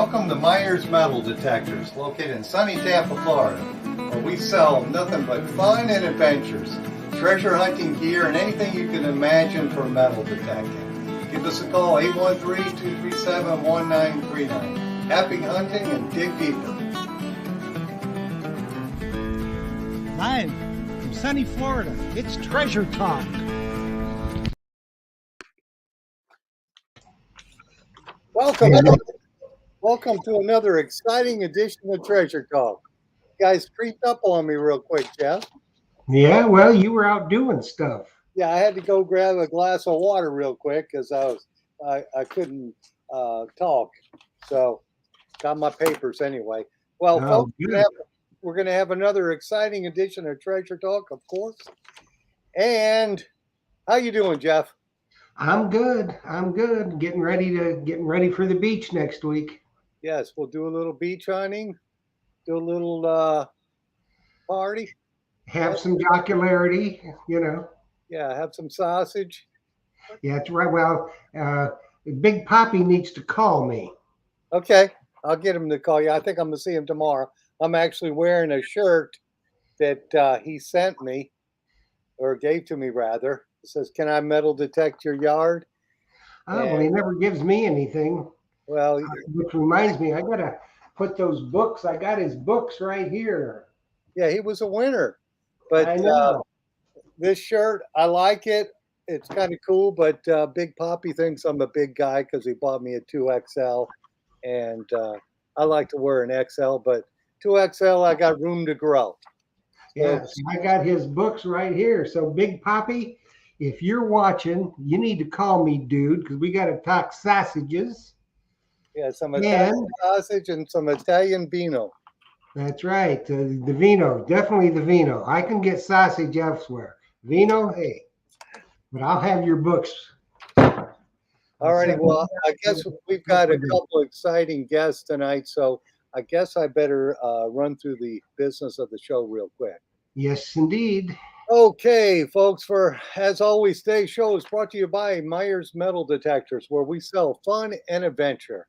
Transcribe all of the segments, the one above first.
Welcome to Myers Metal Detectors, located in sunny Tampa, Florida, where we sell nothing but fun and adventures, treasure hunting gear, and anything you can imagine for metal detecting. Give us a call, 813-237-1939. Happy hunting and dig deeper. Live from sunny Florida, it's Treasure Talk. Welcome to another exciting edition of Treasure Talk. You guys creeped up on me real quick, Jeff. Yeah, well, you were out doing stuff. Yeah, I had to go grab a glass of water real quick because I couldn't talk. So got my papers anyway. Well, folks, we're going to have another exciting edition of Treasure Talk, of course. And how you doing, Jeff? I'm good. Getting ready for the beach next week. Yes, we'll do a little beach hunting, do a little party. Have some jocularity, you know. Yeah, have some sausage. Yeah, that's right. Well, Big Poppy needs to call me. Okay, I'll get him to call you. I think I'm going to see him tomorrow. I'm actually wearing a shirt that he sent me, or gave to me rather. It says, "Can I metal detect your yard?" Oh, well, he never gives me anything. Well, which reminds me, I gotta put those books. I got his books right here. Yeah, he was a winner. But I know. This shirt, I like it. It's kind of cool, but Big Poppy thinks I'm a big guy because he bought me a 2XL, and I like to wear an XL, but 2XL, I got room to grow. Yes, I got his books right here. So Big Poppy, if you're watching, you need to call me, dude, because we got to talk sausages. Yeah, some Italian sausage and some Italian vino. That's right. The vino, definitely the vino. I can get sausage elsewhere. Vino, hey, but I'll have your books. All righty. Well, I guess we've got a couple exciting guests tonight, so I guess I better run through the business of the show real quick. Yes, indeed. Okay, folks, as always, today's show is brought to you by Myers Metal Detectors, where we sell fun and adventure.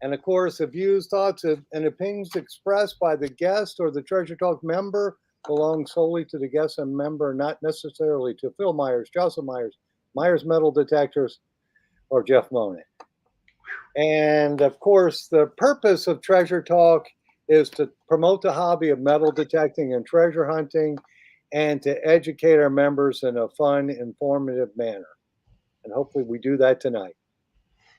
And of course, the views, thoughts, and opinions expressed by the guest or the Treasure Talk member belong solely to the guest and member, not necessarily to Phil Myers, Jocelyn Myers, Myers Metal Detectors, or Jeff Monin. And of course, the purpose of Treasure Talk is to promote the hobby of metal detecting and treasure hunting, and to educate our members in a fun, informative manner. And hopefully we do that tonight.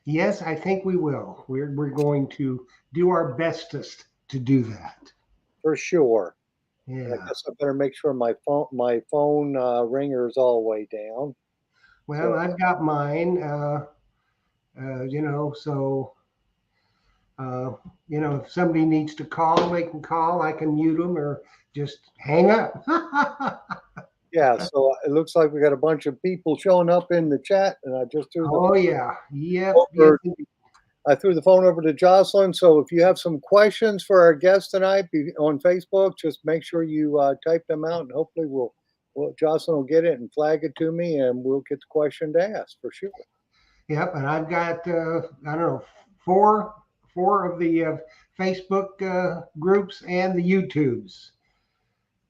Yes, I think we will. We're going to do our bestest to do that. For sure. Yeah. I guess I better make sure my phone ringer is all the way down. Well, so I've got mine. If somebody needs to call, they can call. I can mute them or just hang up. Yeah, so it looks like we got a bunch of people showing up in the chat, and I just threw I threw the phone over to Jocelyn. So if you have some questions for our guest tonight on Facebook, just make sure you type them out, and hopefully Jocelyn will get it and flag it to me, and we'll get the question to ask for sure. Yep, and I've got four of the Facebook groups and the YouTubes.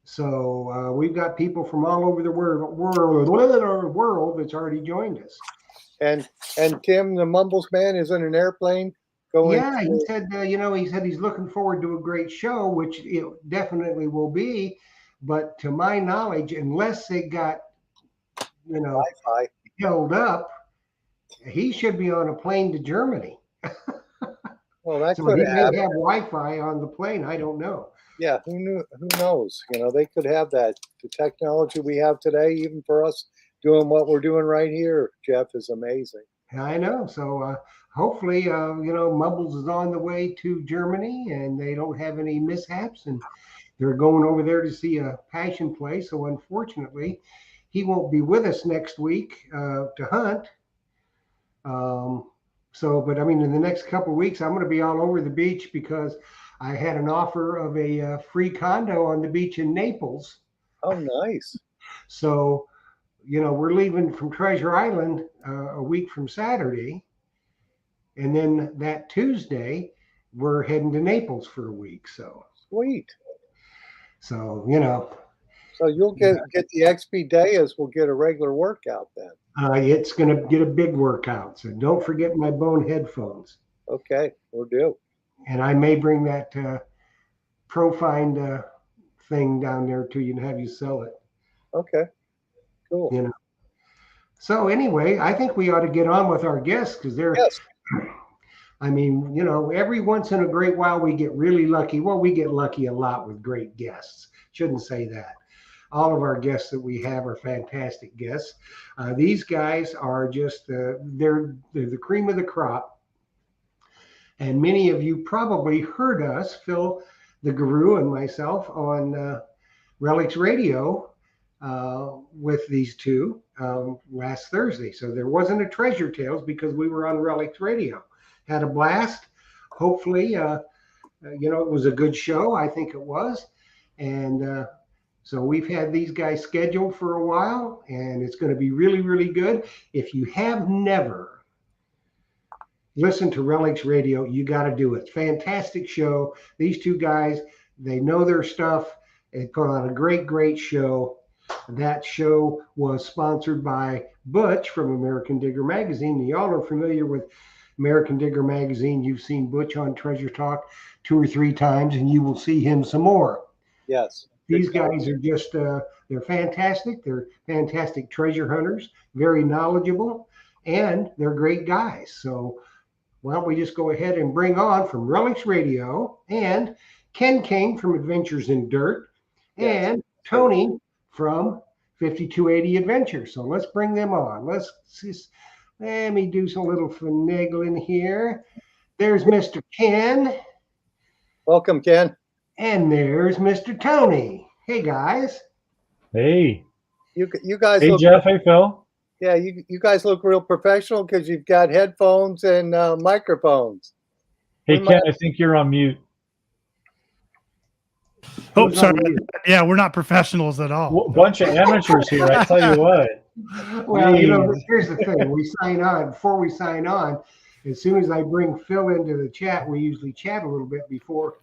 So we've got people from all over the world that's already joined us. And Tim, the Mumbles man, is in an airplane going. Yeah, he said he's looking forward to a great show, which it definitely will be. But to my knowledge, unless they got Wi-Fi held up, he should be on a plane to Germany. Well, that could have Wi-Fi on the plane. I don't know. Yeah, who knows? They could have that. The technology we have today, even for us doing what we're doing right here, Jeff, is amazing. I know. So hopefully, Mumbles is on the way to Germany, and they don't have any mishaps, and they're going over there to see a passion play. So unfortunately, he won't be with us next week to hunt. But I mean, in the next couple of weeks, I'm going to be all over the beach because I had an offer of a free condo on the beach in Naples. Oh, nice. So, we're leaving from Treasure Island a week from Saturday. And then that Tuesday, we're heading to Naples for a week. So Sweet. you know, So you'll get the XP Deas. We'll get a regular workout then. it's going to get a big workout. So don't forget my bone headphones. Okay, we'll do. And I may bring that Profind thing down there to you and have you sell it. Okay, cool. You know. So anyway, I think we ought to get on with our guests because they're. Yes. I mean, you know, every once in a great while we get really lucky. Well, we get lucky a lot with great guests. Shouldn't say that. All of our guests that we have are fantastic guests. These guys are just they're the cream of the crop. And many of you probably heard us, Phil the Guru and myself, on Relics Radio with these two last Thursday. So there wasn't a Treasure Tales because we were on Relics Radio. Had a blast. Hopefully, you know, it was a good show. I think it was. And so we've had these guys scheduled for a while, and it's going to be really, really good. If you have never listened to Relics Radio, you got to do it. Fantastic show. These two guys, they know their stuff. They put on a great, great show. That show was sponsored by Butch from American Digger Magazine. Y'all are familiar with American Digger Magazine. You've seen Butch on Treasure Talk 2 or 3 times, and you will see him some more. Yes. These guys are just, they're fantastic. They're fantastic treasure hunters, very knowledgeable, and they're great guys. So why don't we just go ahead and bring on from Relics Radio and Ken King from Adventures in Dirt and Tony from 5280 Adventures. So let's bring them on. Let me do some little finagling here. There's Mr. Ken. Welcome, Ken. And there's Mr. Tony. Hey, guys. Hey. You guys Hey, look, Jeff. Hey, Phil. yeah, you guys look real professional because you've got headphones and microphones. Hey, We Ken, might- I think you're on mute. Oh, Who's sorry. on mute? Yeah, we're not professionals at all. Bunch of amateurs here, I tell you what. Well, you know, here's the thing. We sign on. Before we sign on, as soon as I bring Phil into the chat, we usually chat a little bit before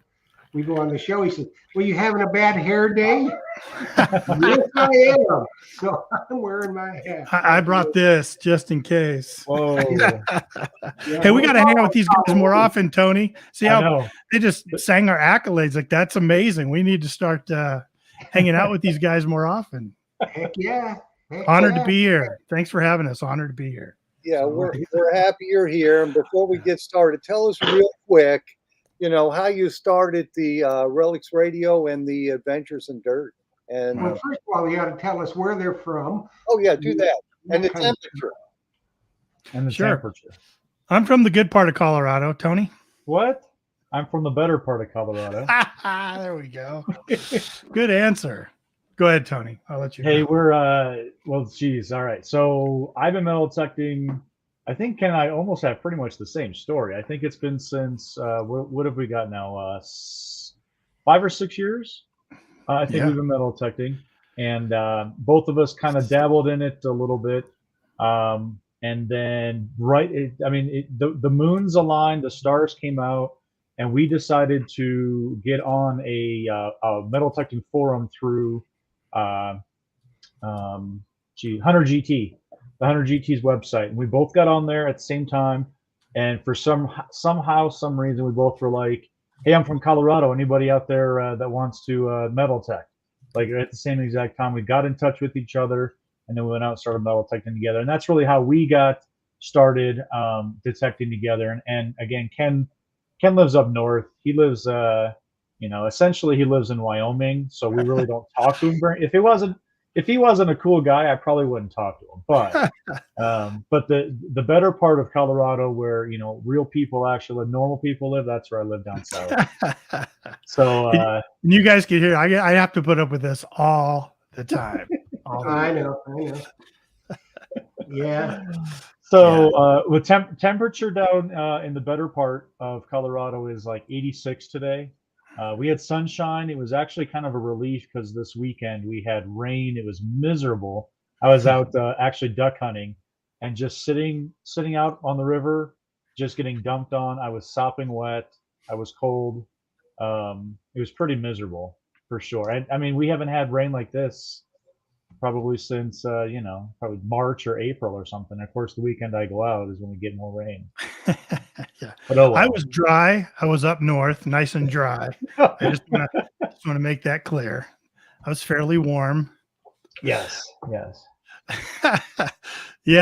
we go on the show. He said, "Well, you having a bad hair day?" Yes, I am. So I'm wearing my hat. I brought this just in case. Whoa. Yeah, Hey, we got to hang out with these guys more often, Tony. See I how know. they just sang our accolades. Like, that's amazing. We need to start hanging out with these guys more often. Heck yeah. Heck Honored yeah. to be here. Thanks for having us. Honored to be here. Yeah, we're happy you're here. And before we get started, tell us real quick, you know, how you started the Relics Radio and the Adventures in Dirt. And Well, first of all, you got to tell us where they're from. oh yeah, do that. And the What kind of- temperature. And the Sure. temperature. I'm from the good part of Colorado, Tony. What? I'm from the better part of Colorado. There we go. Good answer. Go ahead, Tony. I'll let you. Hey, go. we're well, geez. All right. So I've been metal detecting. I think Ken and I almost have pretty much the same story. I think it's been since what have we got now? 5 or 6 years. I think Yeah. we've been metal detecting, and both of us kind of dabbled in it a little bit. And then the moons aligned, the stars came out, and we decided to get on a metal detecting forum through Hunter GT, the Hunter GT's website, and we both got on there at the same time. And for some reason, we both were like, "Hey, I'm from Colorado. Anybody out there that wants to metal tech?" Like at the same exact time, we got in touch with each other, and then we went out and started metal detecting together. And that's really how we got started detecting together. And again, Ken lives up north. He lives, essentially he lives in Wyoming. So we really don't talk to him. If he wasn't a cool guy, I probably wouldn't talk to him. But the better part of Colorado, where real people actually live, normal people live, that's where I live down south. So you guys can hear. I have to put up with this all the time. I know. Yeah. So with temperature down in the better part of Colorado is like 86 today. We had sunshine. It was actually kind of a relief because this weekend we had rain. It was miserable. I was out actually duck hunting and just sitting out on the river, just getting dumped on. I was sopping wet. I was cold. It was pretty miserable for sure. I mean, we haven't had rain like this probably since probably March or April or something. Of course, the weekend I go out is when we get more rain. Yeah. But oh I well. was dry. I was up north, nice and dry. I just want to make that clear. I was fairly warm. Yes. Yeah,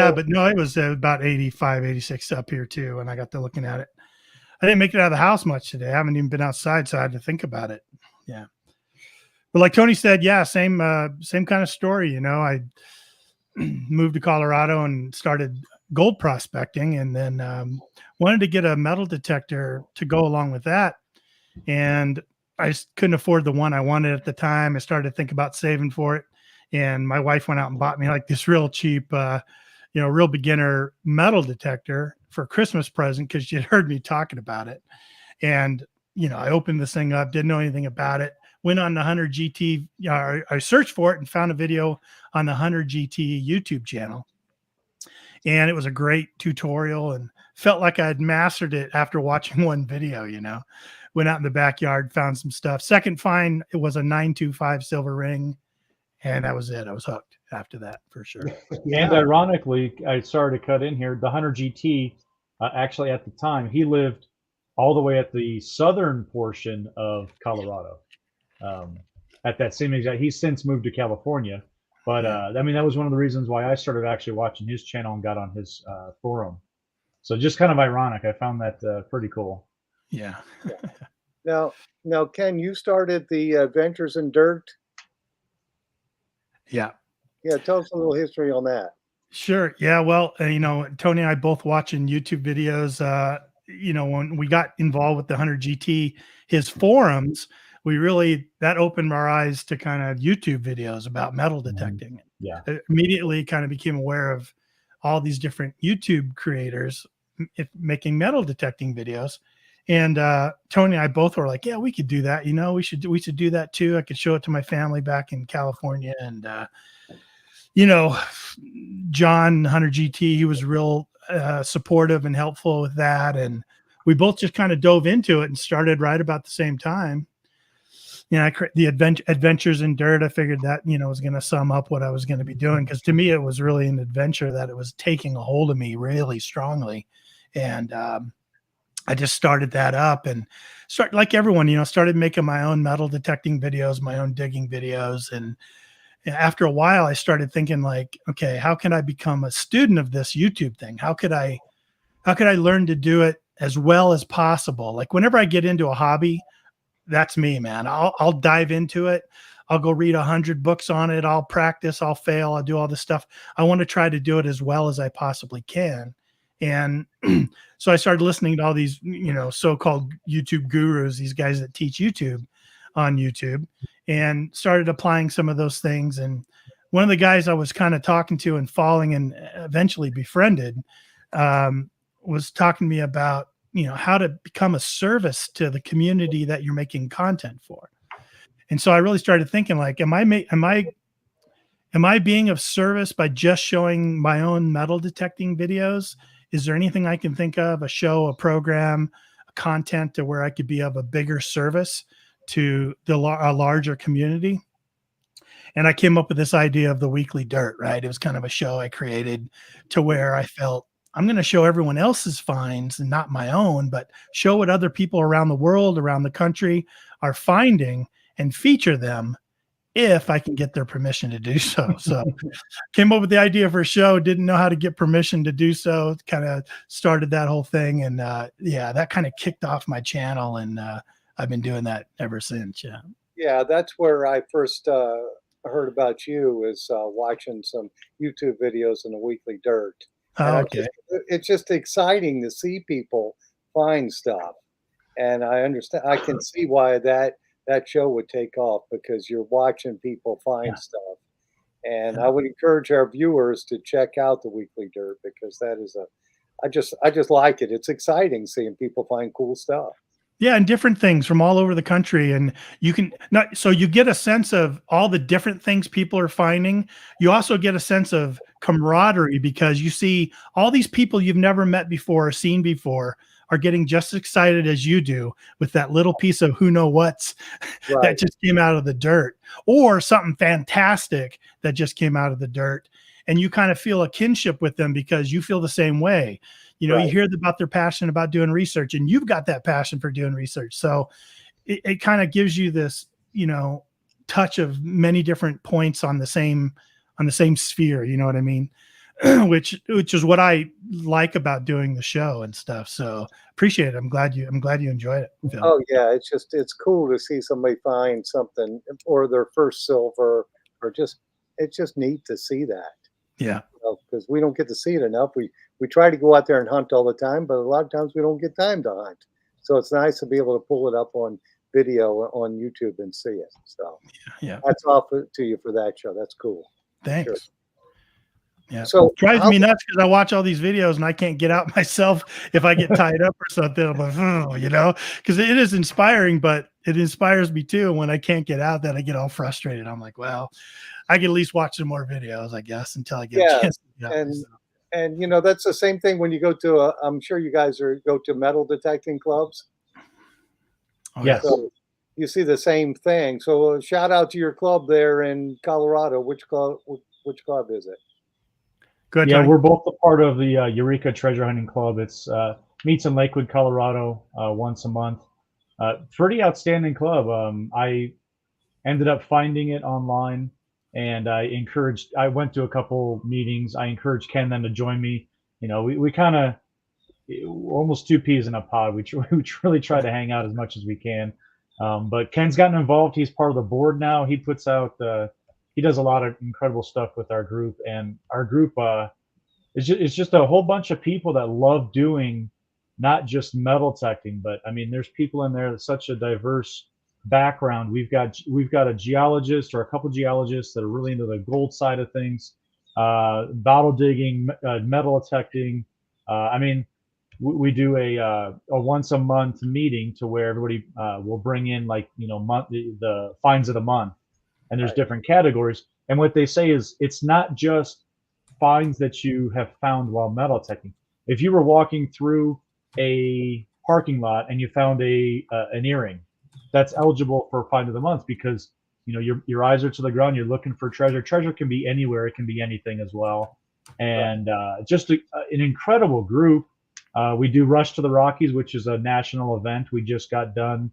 So- but no, it was about 85, 86 up here too. And I got to looking at it. I didn't make it out of the house much today. I haven't even been outside, so I had to think about it. Yeah. But like Tony said, yeah, same kind of story. You know, I moved to Colorado and started gold prospecting, and then wanted to get a metal detector to go along with that. And I just couldn't afford the one I wanted at the time. I started to think about saving for it. And my wife went out and bought me like this real cheap, real beginner metal detector for a Christmas present because she had heard me talking about it. And, I opened this thing up, didn't know anything about it. Went on the 100 GT. I searched for it and found a video on the 100 GT YouTube channel. And it was a great tutorial and felt like I had mastered it after watching one video, Went out in the backyard, found some stuff. Second find, it was a 925 silver ring. And that was it. I was hooked after that for sure. And ironically, I started to cut in here. The 100 GT, actually at the time, he lived all the way at the southern portion of Colorado. At that same exact, he's since moved to California. But I mean, that was one of the reasons why I started actually watching his channel and got on his forum. So just kind of ironic. I found that pretty cool. Yeah. Now, Ken, you started the Adventures in Dirt. Yeah. Yeah, tell us a little history on that. Sure. Yeah. Well, Tony and I both watching YouTube videos. When we got involved with the 100 GT, his forums, that opened our eyes to kind of YouTube videos about metal detecting. Yeah. Immediately kind of became aware of all these different YouTube creators making metal detecting videos. And Tony and I both were like, yeah, we could do that. We should do that too. I could show it to my family back in California. And, John 100 GT, he was real supportive and helpful with that. And we both just kind of dove into it and started right about the same time. The Adventures in Dirt, I figured that, was going to sum up what I was going to be doing. Because to me, it was really an adventure that it was taking a hold of me really strongly. And, I just started that up and like everyone, started making my own metal detecting videos, my own digging videos. And after a while, I started thinking like, okay, how can I become a student of this YouTube thing? How could I learn to do it as well as possible? Like whenever I get into a hobby, that's me, man. I'll dive into it. I'll go read 100 books on it. I'll practice, I'll fail. I'll do all this stuff. I want to try to do it as well as I possibly can. And so I started listening to all these, so-called YouTube gurus, these guys that teach YouTube on YouTube, and started applying some of those things. And one of the guys I was kind of talking to and following and eventually befriended was talking to me about, how to become a service to the community that you're making content for. And so I really started thinking like, am I being of service by just showing my own metal detecting videos? Is there anything I can think of, a show, a program, a content to where I could be of a bigger service to a larger community? And I came up with this idea of the Weekly Dirt, right? It was kind of a show I created to where I felt I'm going to show everyone else's finds and not my own, but show what other people around the world, around the country are finding and feature them if I can get their permission to do so. So came up with the idea for a show, didn't know how to get permission to do so, kind of started that whole thing. And that kind of kicked off my channel. And I've been doing that ever since. Yeah. Yeah, that's where I first heard about you, is watching some YouTube videos in the Weekly Dirt. Oh, okay. It's just exciting to see people find stuff. And I understand, I can see why that show would take off, because you're watching people find stuff. And I would encourage our viewers to check out the Weekly Dirt, because that is I just like it. It's exciting seeing people find cool stuff. Yeah, and different things from all over the country. And you get a sense of all the different things people are finding. You also get a sense of camaraderie, because you see all these people you've never met before or seen before are getting just as excited as you do with that little piece of who know what's Right. that just came out of the dirt, or something fantastic that just came out of the dirt. And you kind of feel a kinship with them because you feel the same way. You know, Right. you hear about their passion about doing research, and you've got that passion for doing research. So it kind of gives you this, you know, touch of many different points on the same sphere. You know what I mean? which is what I like about doing the show and stuff. So appreciate it. I'm glad you enjoyed it, Phil. Oh yeah, it's cool to see somebody find something or their first silver, or it's just neat to see that. Yeah. Because we don't get to see it enough. We try to go out there and hunt all the time, but a lot of times we don't get time to hunt. So it's nice to be able to pull it up on video on YouTube and see it. So Yeah. that's off to you for that show. That's cool. Thanks. Sure. Yeah. So it drives me nuts because I watch all these videos and I can't get out myself if I get tied up or something. I'm like, oh, you know, because it is inspiring, but it inspires me too. And when I can't get out, then I get all frustrated. I'm like, well, I can at least watch some more videos, I guess, until I get a chance to get out. And you know, that's the same thing when you go to I'm sure you guys go to metal detecting clubs. Oh, Yes. So you see the same thing. So shout out to your club there in Colorado. Which club is it? Good. Yeah, Tony. we're both a part of the Eureka Treasure Hunting Club. It's meets in Lakewood, Colorado, once a month. Pretty outstanding club. I ended up finding it online, and I went to a couple meetings. I encouraged Ken then to join me. You know, we kind of almost two peas in a pod. We really try to hang out as much as we can. But Ken's gotten involved. He's part of the board now. He puts out he does a lot of incredible stuff with our group, and our group it's just a whole bunch of people that love doing not just metal detecting, but I mean, there's people in there that's such a diverse background. We've got a geologist or a couple geologists that are really into the gold side of things, bottle digging, metal detecting. I mean, we do a once a month meeting to where everybody will bring in, like, you know, the finds of the month, and there's different categories. And what they say is it's not just finds that you have found while metal detecting. If you were walking through a parking lot and you found an earring, that's eligible for find of the month, because you know your eyes are to the ground. You're looking for treasure. Treasure can be anywhere. It can be anything as well. And just an incredible group. We do Rush to the Rockies, which is a national event. We just got done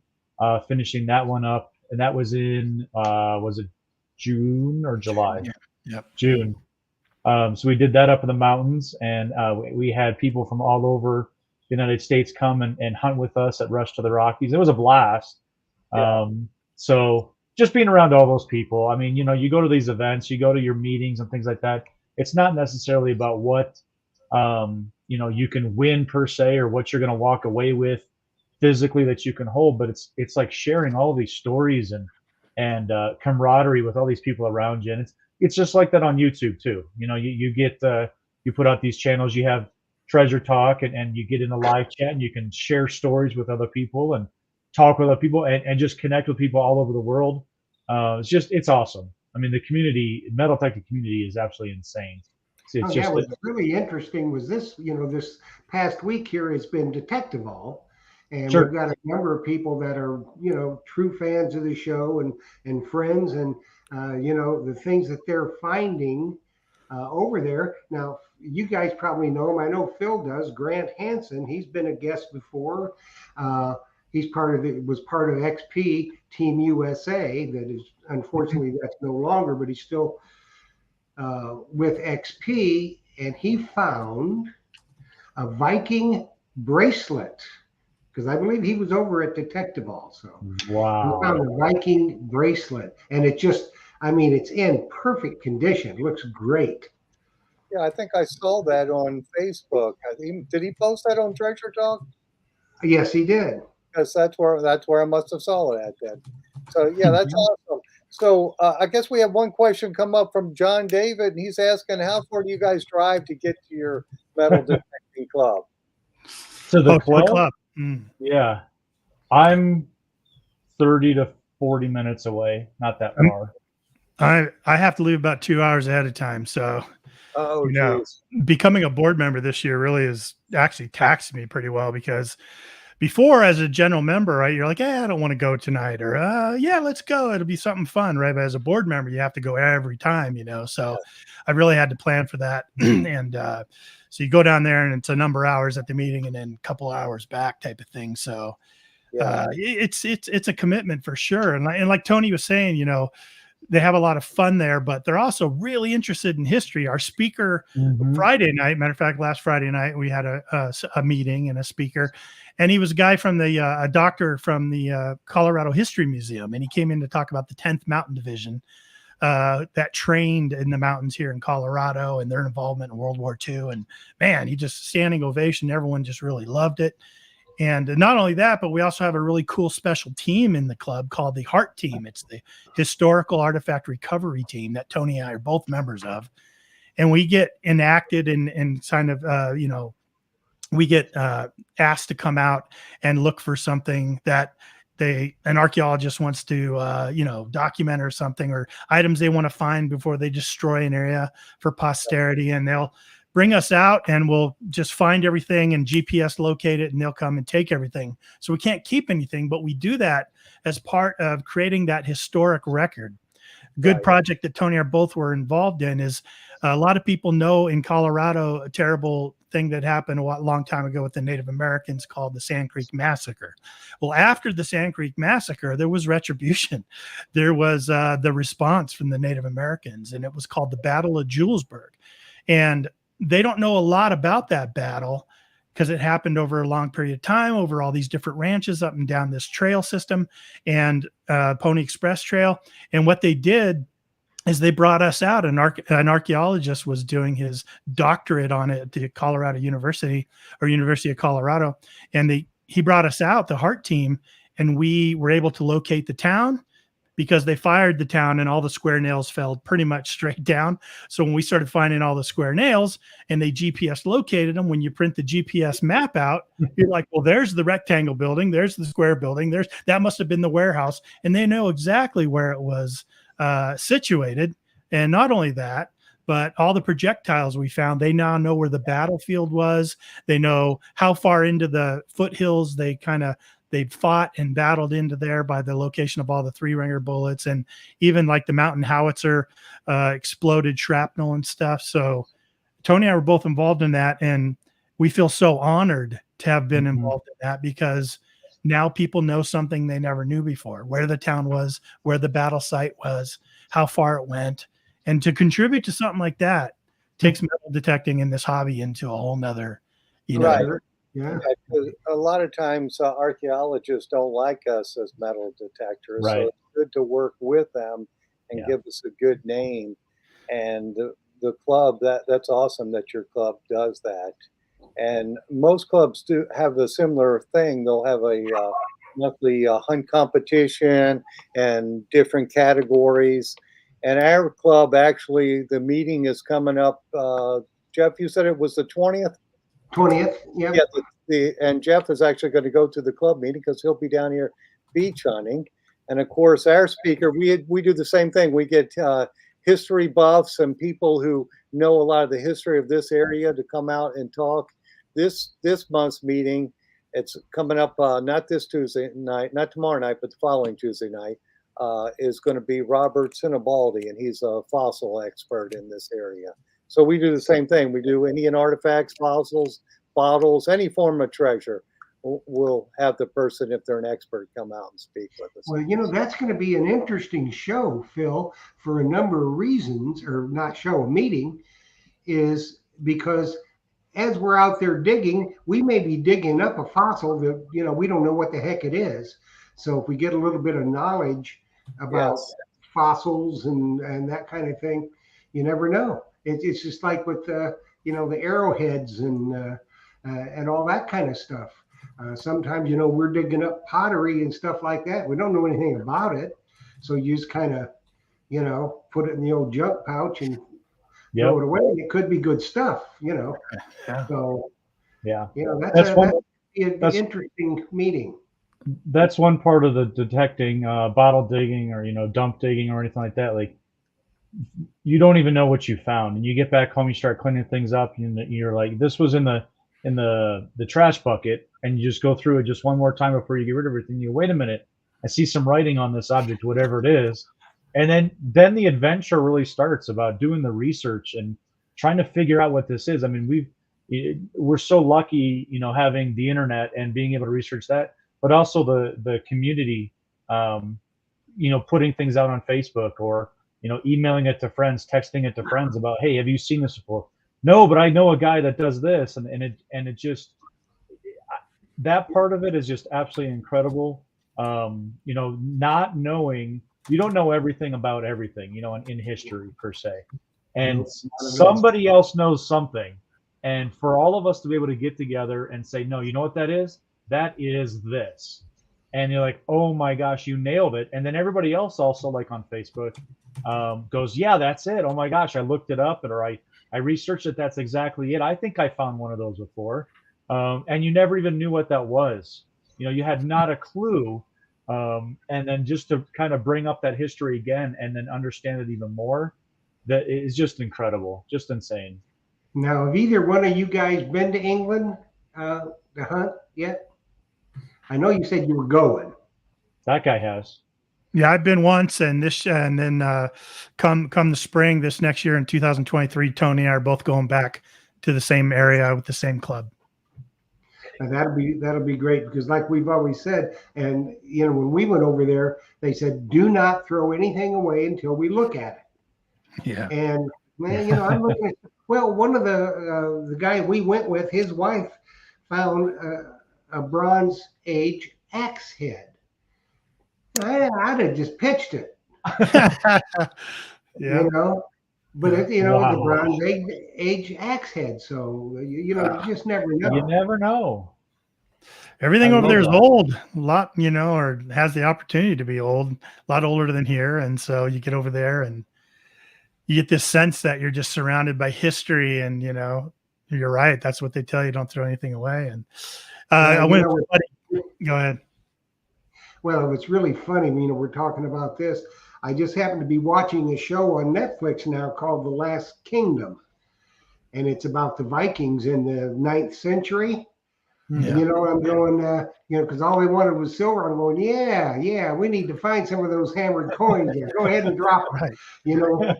finishing that one up, and that was in was it June or July? Yeah. Yep. June. So we did that up in the mountains, and we had people from all over the United States come and hunt with us at Rush to the Rockies. It was a blast. Yeah. So just being around all those people, I mean, you know, you go to these events, you go to your meetings and things like that. It's not necessarily about what, you know, you can win per se, or what you're going to walk away with physically that you can hold, but it's like sharing all these stories and camaraderie with all these people around you. And it's just like that on YouTube too. You know, you get you put out these channels, you have Treasure Talk, and you get in a live chat, and you can share stories with other people and talk with other people and just connect with people all over the world. It's awesome. I mean, the metal detecting community is absolutely insane. What's really interesting was this, you know, this past week here has been Detectivall, and Sure. we've got a number of people that are, you know, true fans of the show and friends, and you know, the things that they're finding over there. Now, you guys probably know him. I know Phil does. Grant Hansen. He's been a guest before. He's was part of XP Team USA. That is, unfortunately, that's no longer, but he's still with XP, and he found a Viking bracelet, because I believe he was over at Detectivall. So wow, he found a Viking bracelet, and it just, I mean, it's in perfect condition. It looks great. Yeah, I think I saw that on Facebook. Did he post that on Treasure Talk? Yes, he did. Because that's where I must have saw it at then. So yeah, that's awesome. So I guess we have one question come up from John David, and he's asking, how far do you guys drive to get to your metal detecting club? to the Oh, club? club. Mm. Yeah, I'm 30 to 40 minutes away. Not that far. I have to leave about 2 hours ahead of time. So Oh, You know, geez. becoming a board member this year really has actually taxed me pretty well, because before, as a general member, right, you're like, I don't want to go tonight, or yeah, let's go. It'll be something fun, right? But as a board member, you have to go every time, So I really had to plan for that. And so you go down there and it's a number of hours at the meeting and then a couple hours back type of thing. So Yeah. it's a commitment for sure. And like Tony was saying, they have a lot of fun there, but they're also really interested in history. Our speaker Friday night, matter of fact, last Friday night, we had a meeting and a speaker, and he was a guy from a doctor from the Colorado History Museum. And he came in to talk about the 10th Mountain Division that trained in the mountains here in Colorado and their involvement in World War II. And man, he just standing ovation. Everyone just really loved it. And not only that, but we also have a really cool special team in the club called the Heart Team. It's the Historical Artifact Recovery Team that Tony and I are both members of. And we get enacted and kind of, we get asked to come out and look for something that an archaeologist wants to, document or something, or items they want to find before they destroy an area for posterity. And they'll bring us out and we'll just find everything and GPS locate it, and they'll come and take everything. So we can't keep anything, but we do that as part of creating that historic record. Good Right. project that Tony and I both were involved in is a lot of people know in Colorado a terrible thing that happened a long time ago with the Native Americans called the Sand Creek Massacre. Well, after the Sand Creek Massacre, there was retribution. There was the response from the Native Americans, and it was called the Battle of Julesburg. And they don't know a lot about that battle because it happened over a long period of time, over all these different ranches up and down this trail system and Pony Express Trail. And what they did is they brought us out. An archaeologist was doing his doctorate on it at the Colorado University or University of Colorado. And he brought us out, the Heart Team, and we were able to locate the town, because they fired the town and all the square nails fell pretty much straight down. So when we started finding all the square nails and they GPS located them, when you print the GPS map out, you're like, well, there's the rectangle building, there's the square building, that must have been the warehouse. And they know exactly where it was situated. And not only that, but all the projectiles we found, they now know where the battlefield was. They know how far into the foothills they'd fought and battled into there by the location of all the 3-ringer bullets, and even like the mountain howitzer exploded shrapnel and stuff. So Tony and I were both involved in that, and we feel so honored to have been involved in that, because now people know something they never knew before: where the town was, where the battle site was, how far it went. And to contribute to something like that takes metal detecting in this hobby into a whole nother, Right. Yeah. A lot of times archaeologists don't like us as metal detectors, Right. so it's good to work with them and Yeah. give us a good name. And the club, that's awesome that your club does that. And most clubs do have a similar thing. They'll have a monthly hunt competition and different categories. And our club, actually, the meeting is coming up. Jeff, you said it was the 20th? 20th. Yep. Yeah, and Jeff is actually going to go to the club meeting because he'll be down here beach hunting. And of course, our speaker, we do the same thing. We get history buffs and people who know a lot of the history of this area to come out and talk. This month's meeting, it's coming up not this Tuesday night, not tomorrow night, but the following Tuesday night, is going to be Robert Sinibaldi, and he's a fossil expert in this area. So we do the same thing. We do Indian artifacts, fossils, bottles, any form of treasure. We'll have the person, if they're an expert, come out and speak with us. Well, that's going to be an interesting show, Phil, for a number of reasons, or not show, a meeting, is because as we're out there digging, we may be digging up a fossil that, we don't know what the heck it is. So if we get a little bit of knowledge about fossils and that kind of thing, you never know. It's just like with the arrowheads and all that kind of stuff. Sometimes we're digging up pottery and stuff like that. We don't know anything about it, so you just kind of put it in the old junk pouch and throw it away. It could be good stuff, Yeah. So That's an interesting meeting. That's one part of the detecting, bottle digging or dump digging or anything like that. Like you don't even know what you found, and you get back home, you start cleaning things up, and you're like, this was in the trash bucket, and you just go through it just one more time before you get rid of everything. You wait a minute, I see some writing on this object, whatever it is, and then the adventure really starts about doing the research and trying to figure out what this is. I mean, we're so lucky, having the internet and being able to research that, but also the community, putting things out on Facebook, or emailing it to friends, texting it to friends about, hey, have you seen this before? No, but I know a guy that does this, and it just, that part of it is just absolutely incredible. Not knowing, you don't know everything about everything, in history per se, and somebody else knows something, and for all of us to be able to get together and say, no, you know what that is? That is this. And you're like, oh my gosh, you nailed it. And then everybody else also, like on Facebook, goes, yeah, that's it. Oh my gosh, I looked it up, or I researched it. That's exactly it. I think I found one of those before. And you never even knew what that was. You had not a clue. And then just to kind of bring up that history again and then understand it even more, that is just incredible, just insane. Now, have either one of you guys been to England to hunt yet? I know you said you were going. That guy has. Yeah, I've been once, and then come the spring this next year in 2023, Tony and I are both going back to the same area with the same club. And that'll be great, because like we've always said, and when we went over there, they said, do not throw anything away until we look at it. Yeah. And man, I'm looking at, well, one of the guy we went with, his wife found a Bronze Age axe head. I'd have just pitched it. Yeah. But Wow. the Bronze Age axe head. So you just never know. You never know. Everything I over love there is that. old, a lot, or has the opportunity to be old, a lot older than here. And so you get over there and you get this sense that you're just surrounded by history, and, you're right. That's what they tell you. Don't throw anything away. And I went, go ahead. Well, it's really funny. We're talking about this. I just happened to be watching a show on Netflix now called The Last Kingdom. And it's about the Vikings in the 9th century. Yeah. And, I'm going, because all they wanted was silver. I'm going, yeah, we need to find some of those hammered coins there. Go ahead and drop them, Right.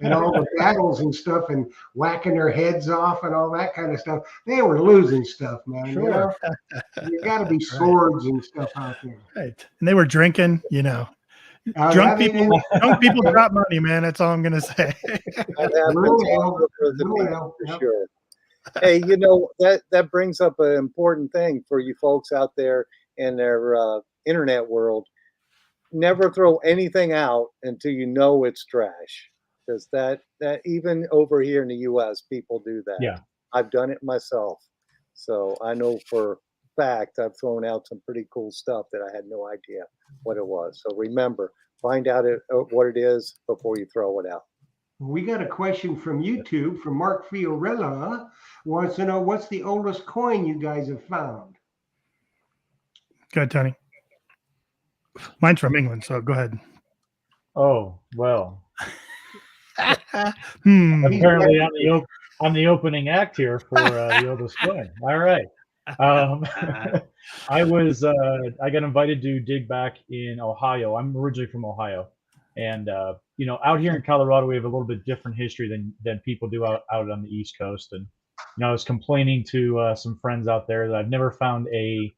And all the battles and stuff, and whacking their heads off and all that kind of stuff. They were losing stuff, man. Sure. You got to be swords and stuff out there. Right. And they were drinking, drunk people drop money, man. That's all I'm going to say. That happens all over the people, for sure. Hey, that brings up an important thing for you folks out there in their internet world. Never throw anything out until you know it's trash, because that even over here in the U.S. people do that. Yeah. I've done it myself, so I know for a fact I've thrown out some pretty cool stuff that I had no idea what it was. So remember, find out what it is before you throw it out. We got a question from YouTube from Mark Fiorella. Wants to know, what's the oldest coin you guys have found? Go ahead, Tony. Mine's from England, so go ahead. Oh, well. Apparently, I'm the opening act here for the oldest coin. All right. I got invited to dig back in Ohio. I'm originally from Ohio, and out here in Colorado, we have a little bit different history than people do out on the East Coast. And I was complaining to some friends out there that I've never found a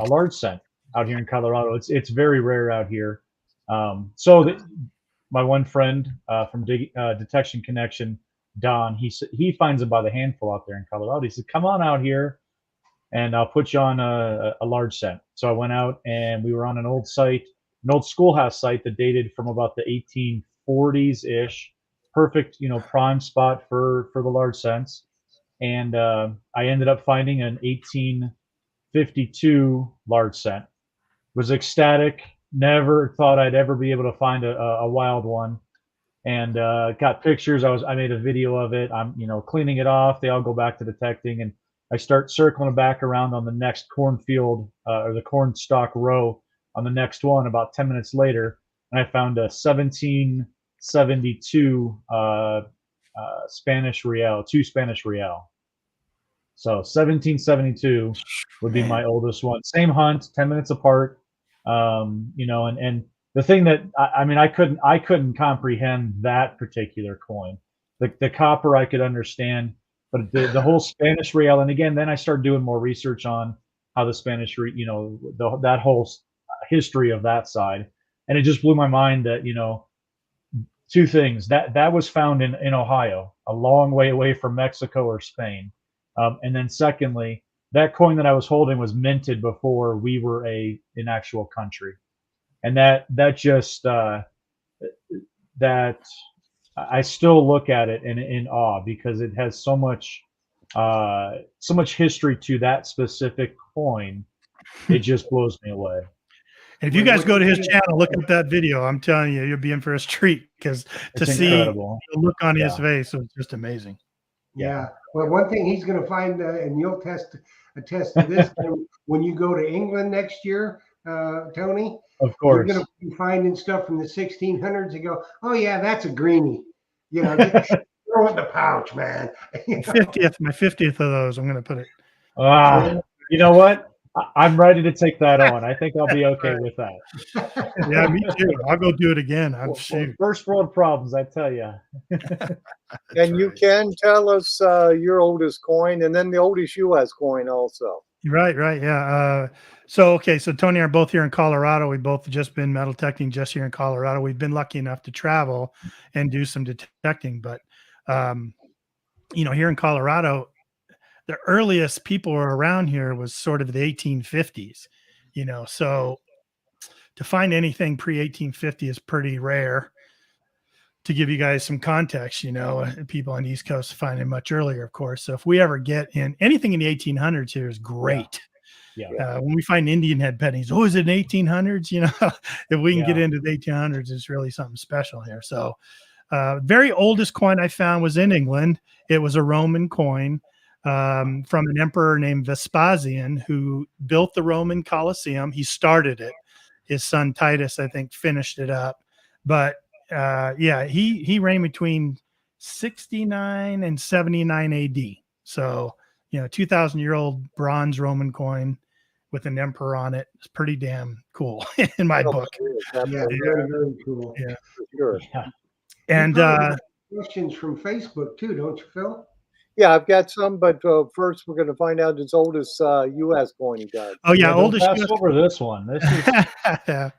large cent out here in Colorado. It's very rare out here. My one friend from Detection Connection, Don, he finds them by the handful out there in Colorado. He said, "Come on out here, and I'll put you on a large cent." So I went out, and we were on an old schoolhouse site that dated from about the 1840s ish. Perfect, prime spot for the large cents. And I ended up finding an 1852 large cent. Was ecstatic. Never thought I'd ever be able to find a wild one. And got pictures. I made a video of it. I'm cleaning it off. They all go back to detecting, and I start circling back around on the next cornfield or the corn stalk row on the next one. About 10 minutes later, and I found a 1772 Spanish real, 2 Spanish real. So 1772 would be my oldest one. Same hunt, 10 minutes apart. You know, and the thing that I mean, I couldn't comprehend that particular coin. The copper I could understand, but the whole Spanish real. And again, then I started doing more research on how the Spanish, you know, that whole history of that side, and it just blew my mind that, you know, two things that was found in Ohio, a long way away from Mexico or Spain. And then secondly, that coin that I was holding was minted before we were an actual country. And that just that I still look at it in awe, because it has so much history to that specific coin. It just blows me away. And if you guys go to his channel, look at that video. I'm telling you, you'll be in for a treat, because to see the look on his face was just amazing. Yeah. Well, one thing he's going to find, and you'll attest to this, when you go to England next year, Tony. Of course. You're going to be finding stuff from the 1600s and go, oh, yeah, that's a greenie. You know, just throw it in the pouch, man. My 50th of those, I'm going to put it. You know what? I'm ready to take that on. I think I'll be okay with that. Yeah, me too. I'll go do it again. I'm sure. First world problems, I tell you. And you can tell us your oldest coin, and then the oldest U.S. coin also. Right. Yeah. So Tony and I are both here in Colorado. We've both just been metal detecting just here in Colorado. We've been lucky enough to travel and do some detecting, but you know, here in Colorado, the earliest people were around here was sort of the 1850s, you know, so to find anything pre-1850 is pretty rare. To give you guys some context, you know, people on the East Coast find it much earlier, of course. So if we ever get in anything in the 1800s here is great. Yeah. When we find Indian head pennies, is it 1800s? You know, if we can get into the 1800s, it's really something special here. So very oldest coin I found was in England. It was a Roman coin. From an emperor named Vespasian, who built the Roman Colosseum. He started it. His son Titus, I think, finished it up. But he reigned between 69 and 79 AD. So, you know, 2,000-year-old bronze Roman coin with an emperor on it. It's pretty damn cool in my book. Yeah, very, very cool. Yeah, for sure. Yeah. And questions from Facebook too, don't you, Phil? Yeah, I've got some, but first we're going to find out his oldest U.S. coin he got. Oh yeah, oldest. Pass over this one. This is. Yeah.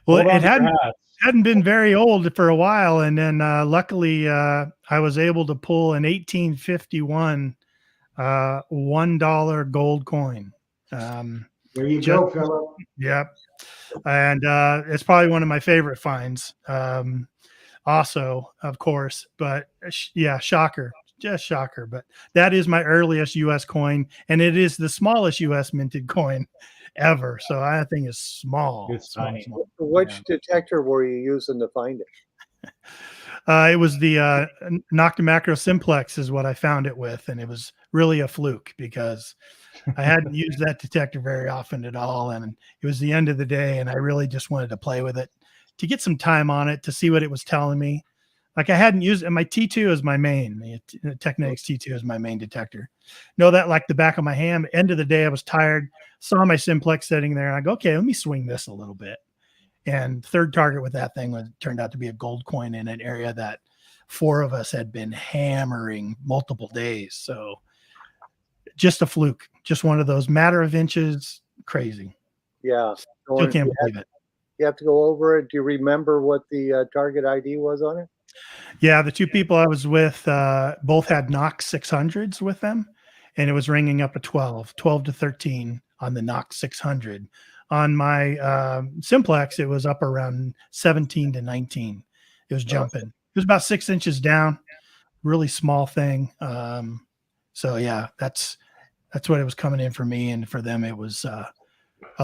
Well, it hadn't been very old for a while, and then luckily I was able to pull an 1851 $1 gold coin. There you go, Philip. Yep. And it's probably one of my favorite finds. Also, of course, but yeah, shocker. Just shocker, but that is my earliest U.S. coin, and it is the smallest U.S. minted coin ever. So I think it's small. It's tiny. Small. Which detector were you using to find it? It was the Noctamacro Simplex is what I found it with, and it was really a fluke because I hadn't used that detector very often at all, and it was the end of the day, and I really just wanted to play with it to get some time on it to see what it was telling me. Like I hadn't used it. My T2 is my main. The Technetics T2 is my main detector. Know that like the back of my hand. End of the day, I was tired. Saw my Simplex sitting there. And I go, okay, let me swing this a little bit. And third target with that thing turned out to be a gold coin in an area that 4 of us had been hammering multiple days. So just a fluke. Just one of those matter of inches. Crazy. Yeah. Still can't believe it. You have to go over it. Do you remember what the target ID was on it? Yeah, the 2 people I was with both had Knox 600s with them, and it was ringing up a 12 to 13 on the Knox 600. On my Simplex, it was up around 17 to 19. It was jumping. It was about 6 inches down, really small thing. So yeah, that's what it was coming in for me, and for them, it was a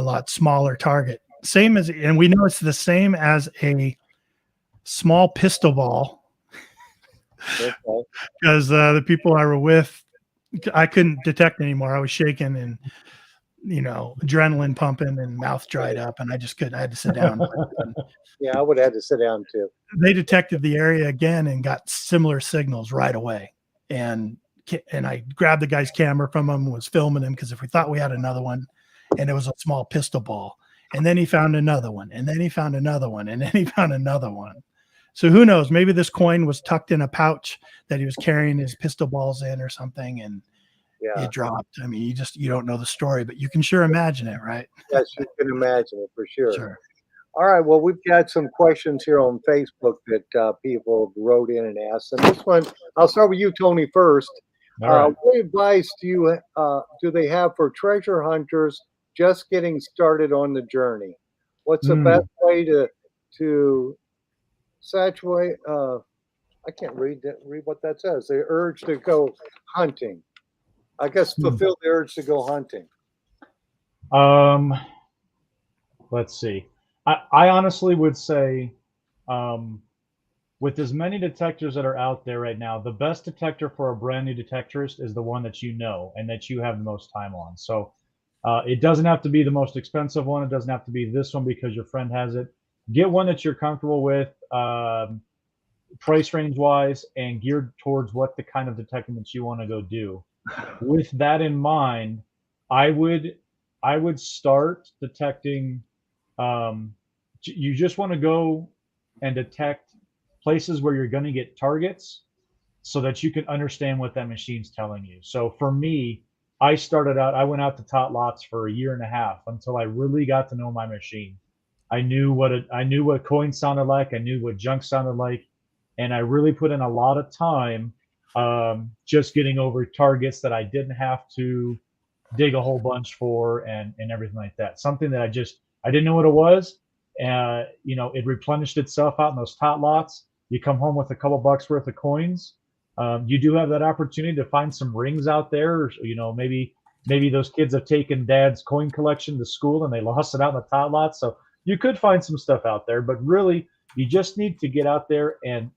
lot smaller target. Same as, and we know it's the same as a small pistol ball, because the people I were with, I couldn't detect anymore. I was shaking, and adrenaline pumping and mouth dried up, and I just couldn't. I had to sit down. Yeah, I would have had to sit down too. They detected the area again and got similar signals right away. And I grabbed the guy's camera from him, was filming him because if we thought we had another one, and it was a small pistol ball, and then he found another one, and then he found another one, and then he found another one. So who knows? Maybe this coin was tucked in a pouch that he was carrying his pistol balls in or something, and Yeah. it dropped. I mean, you don't know the story, but you can sure imagine it, right? Yes, you can imagine it for sure. Sure. All right. Well, we've got some questions here on Facebook that people wrote in and asked. And this one, I'll start with you, Tony, first. All right. What advice do they have for treasure hunters just getting started on the journey? What's the best way to saturate? I can't read what that says. The urge to go hunting. I guess fulfill the urge to go hunting. Let's see. I honestly would say, with as many detectors that are out there right now, the best detector for a brand new detectorist is the one that you know and that you have the most time on. So it doesn't have to be the most expensive one. It doesn't have to be this one because your friend has it. Get one that you're comfortable with, price range wise, and geared towards what the kind of detecting that you want to go do. With that in mind, I would start detecting. You just want to go and detect places where you're going to get targets so that you can understand what that machine's telling you. So for me, I went out to tot lots for a year and a half until I really got to know my machine. I knew what coins sounded like. I knew what junk sounded like. And I really put in a lot of time just getting over targets that I didn't have to dig a whole bunch for and everything like that. Something that I didn't know what it was. It replenished itself out in those tot lots. You come home with a couple bucks worth of coins. You do have that opportunity to find some rings out there. Maybe those kids have taken dad's coin collection to school and they lost it out in the tot lots. So you could find some stuff out there, but really you just need to get out there and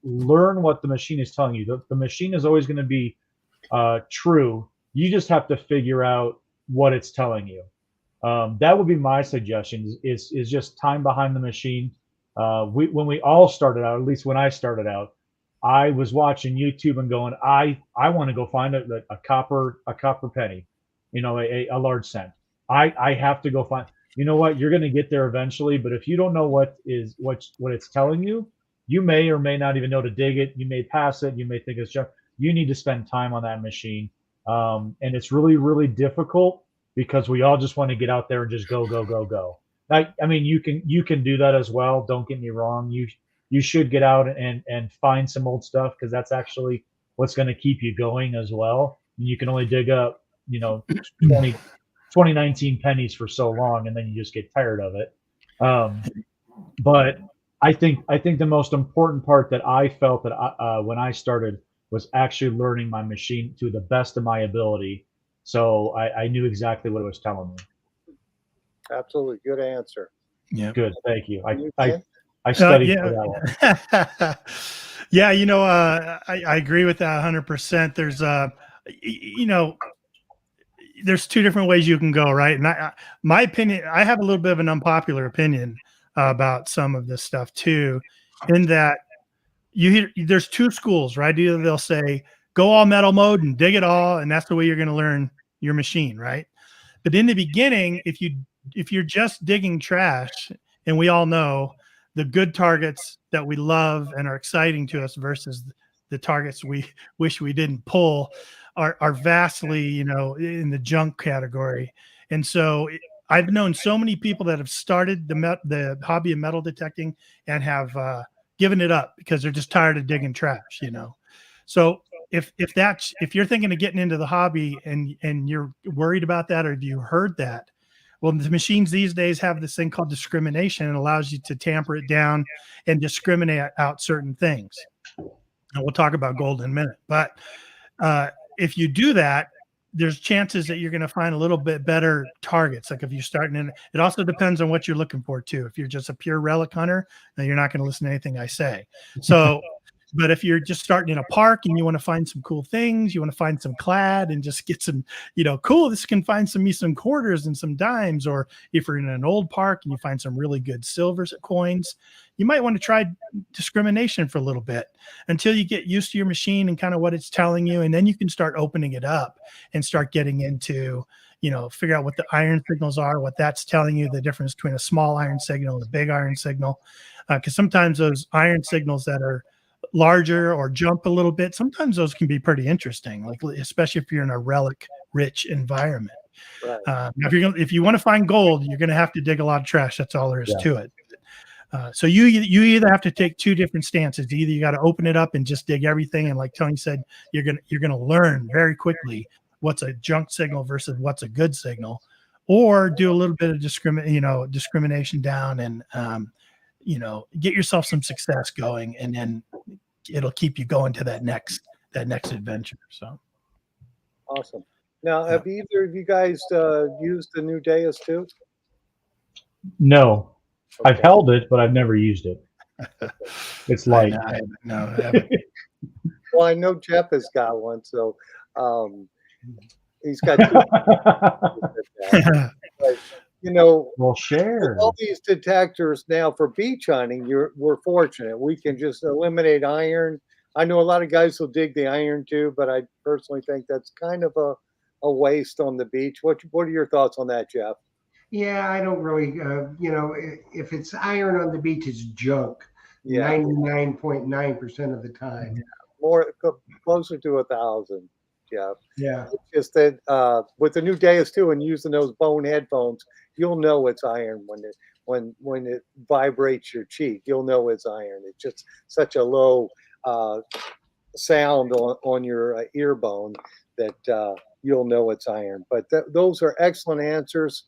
learn what the machine is telling you. The machine is always going to be true. You just have to figure out what it's telling you. That would be my suggestion is just time behind the machine. When we all started out, at least when I started out, I was watching YouTube and going, I want to go find a copper penny, a large cent. I have to go find, you know what, you're going to get there eventually, but if you don't know what it's telling you, you may or may not even know to dig it. You may pass it. You may think it's junk. You need to spend time on that machine. And it's really, really difficult because we all just want to get out there and just go. I mean, you can do that as well. Don't get me wrong. You should get out and find some old stuff because that's actually what's going to keep you going as well. And you can only dig up, 2019 pennies for so long, and then you just get tired of it. But I think the most important part that I felt that when I started was actually learning my machine to the best of my ability. So I knew exactly what it was telling me. Absolutely. Good answer. Yeah. Good. Thank you. You, I studied yeah. for that one. Yeah. I agree with that 100%. There's, there's two different ways you can go, right? And my opinion, I have a little bit of an unpopular opinion about some of this stuff too, in that there's two schools, right? Either they'll say, go all metal mode and dig it all, and that's the way you're going to learn your machine, right? But in the beginning, if you're just digging trash, and we all know the good targets that we love and are exciting to us versus the targets we wish we didn't pull are vastly, in the junk category. And so I've known so many people that have started the hobby of metal detecting and have given it up because they're just tired of digging trash, So if you're thinking of getting into the hobby and you're worried about that, or if you heard that, well, the machines these days have this thing called discrimination and allows you to tamper it down and discriminate out certain things. And we'll talk about gold in a minute. But if you do that, there's chances that you're going to find a little bit better targets. Like if you're starting in, it also depends on what you're looking for too. If you're just a pure relic hunter, then you're not going to listen to anything I say. So But if you're just starting in a park and you want to find some cool things, you want to find some clad and just get some, cool, this can find some quarters and some dimes. Or if you're in an old park and you find some really good silver coins, you might want to try discrimination for a little bit until you get used to your machine and kind of what it's telling you. And then you can start opening it up and start getting into, figure out what the iron signals are, what that's telling you, the difference between a small iron signal and a big iron signal. Because sometimes those iron signals that are larger or jump a little bit, sometimes those can be pretty interesting, like especially if you're in a relic rich environment. Right. Now if you want to find gold, you're going to have to dig a lot of trash. That's all there is to it. So you either have to take two different stances. Either you got to open it up and just dig everything, and like Tony said, you're gonna learn very quickly what's a junk signal versus what's a good signal, or do a little bit of discrimination down and get yourself some success going, and then it'll keep you going to that next adventure. So awesome. Now, have either of you guys used the new Deus too? No, Okay. I've held it, but I've never used it. It's light. I haven't. Well, I know Jeff has got one, so he's got two. But, Well, share. with all these detectors now for beach hunting, we're fortunate. We can just eliminate iron. I know a lot of guys will dig the iron too, but I personally think that's kind of a waste on the beach. What are your thoughts on that, Jeff? Yeah, I don't really, if it's iron on the beach, it's junk. Yeah. 99.9% of the time. More closer to 1,000, Jeff. Yeah. It's just that with the new Deus too, and using those bone headphones, you'll know it's iron when it vibrates your cheek. You'll know it's iron. It's just such a low sound on your ear bone that you'll know it's iron. But those are excellent answers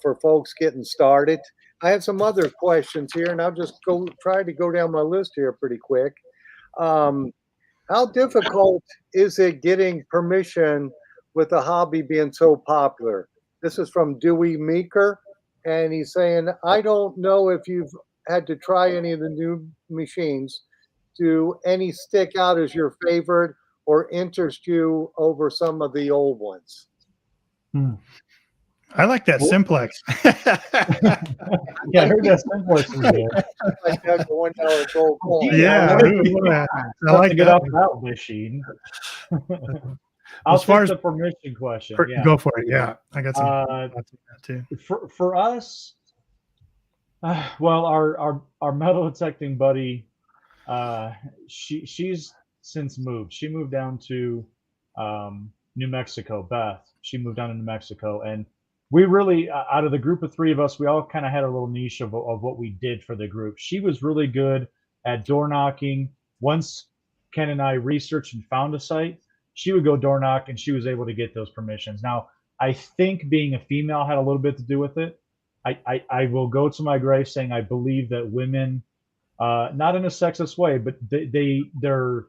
for folks getting started. I have some other questions here, and I'll just try to go down my list here pretty quick. How difficult is it getting permission with the hobby being so popular? This is from Dewey Meeker, and he's saying, I don't know if you've had to try any of the new machines. Do any stick out as your favorite or interest you over some of the old ones? I like that Simplex. Yeah, I heard that Simplex is good. Like that $1 gold coin. Yeah, I like Get that. off that machine. I'll As far take as the permission question. Yeah. Go for it. Yeah, I got some thoughts on that too. For us, well, our metal detecting buddy, she's since moved. She moved down to New Mexico. Beth, she moved down to New Mexico, and we really, out of the group of three of us, we all kind of had a little niche of what we did for the group. She was really good at door knocking. Once Ken and I researched and found a site, she would go door knock, and she was able to get those permissions. Now, I think being a female had a little bit to do with it. I will go to my grave saying I believe that women, not in a sexist way, but they're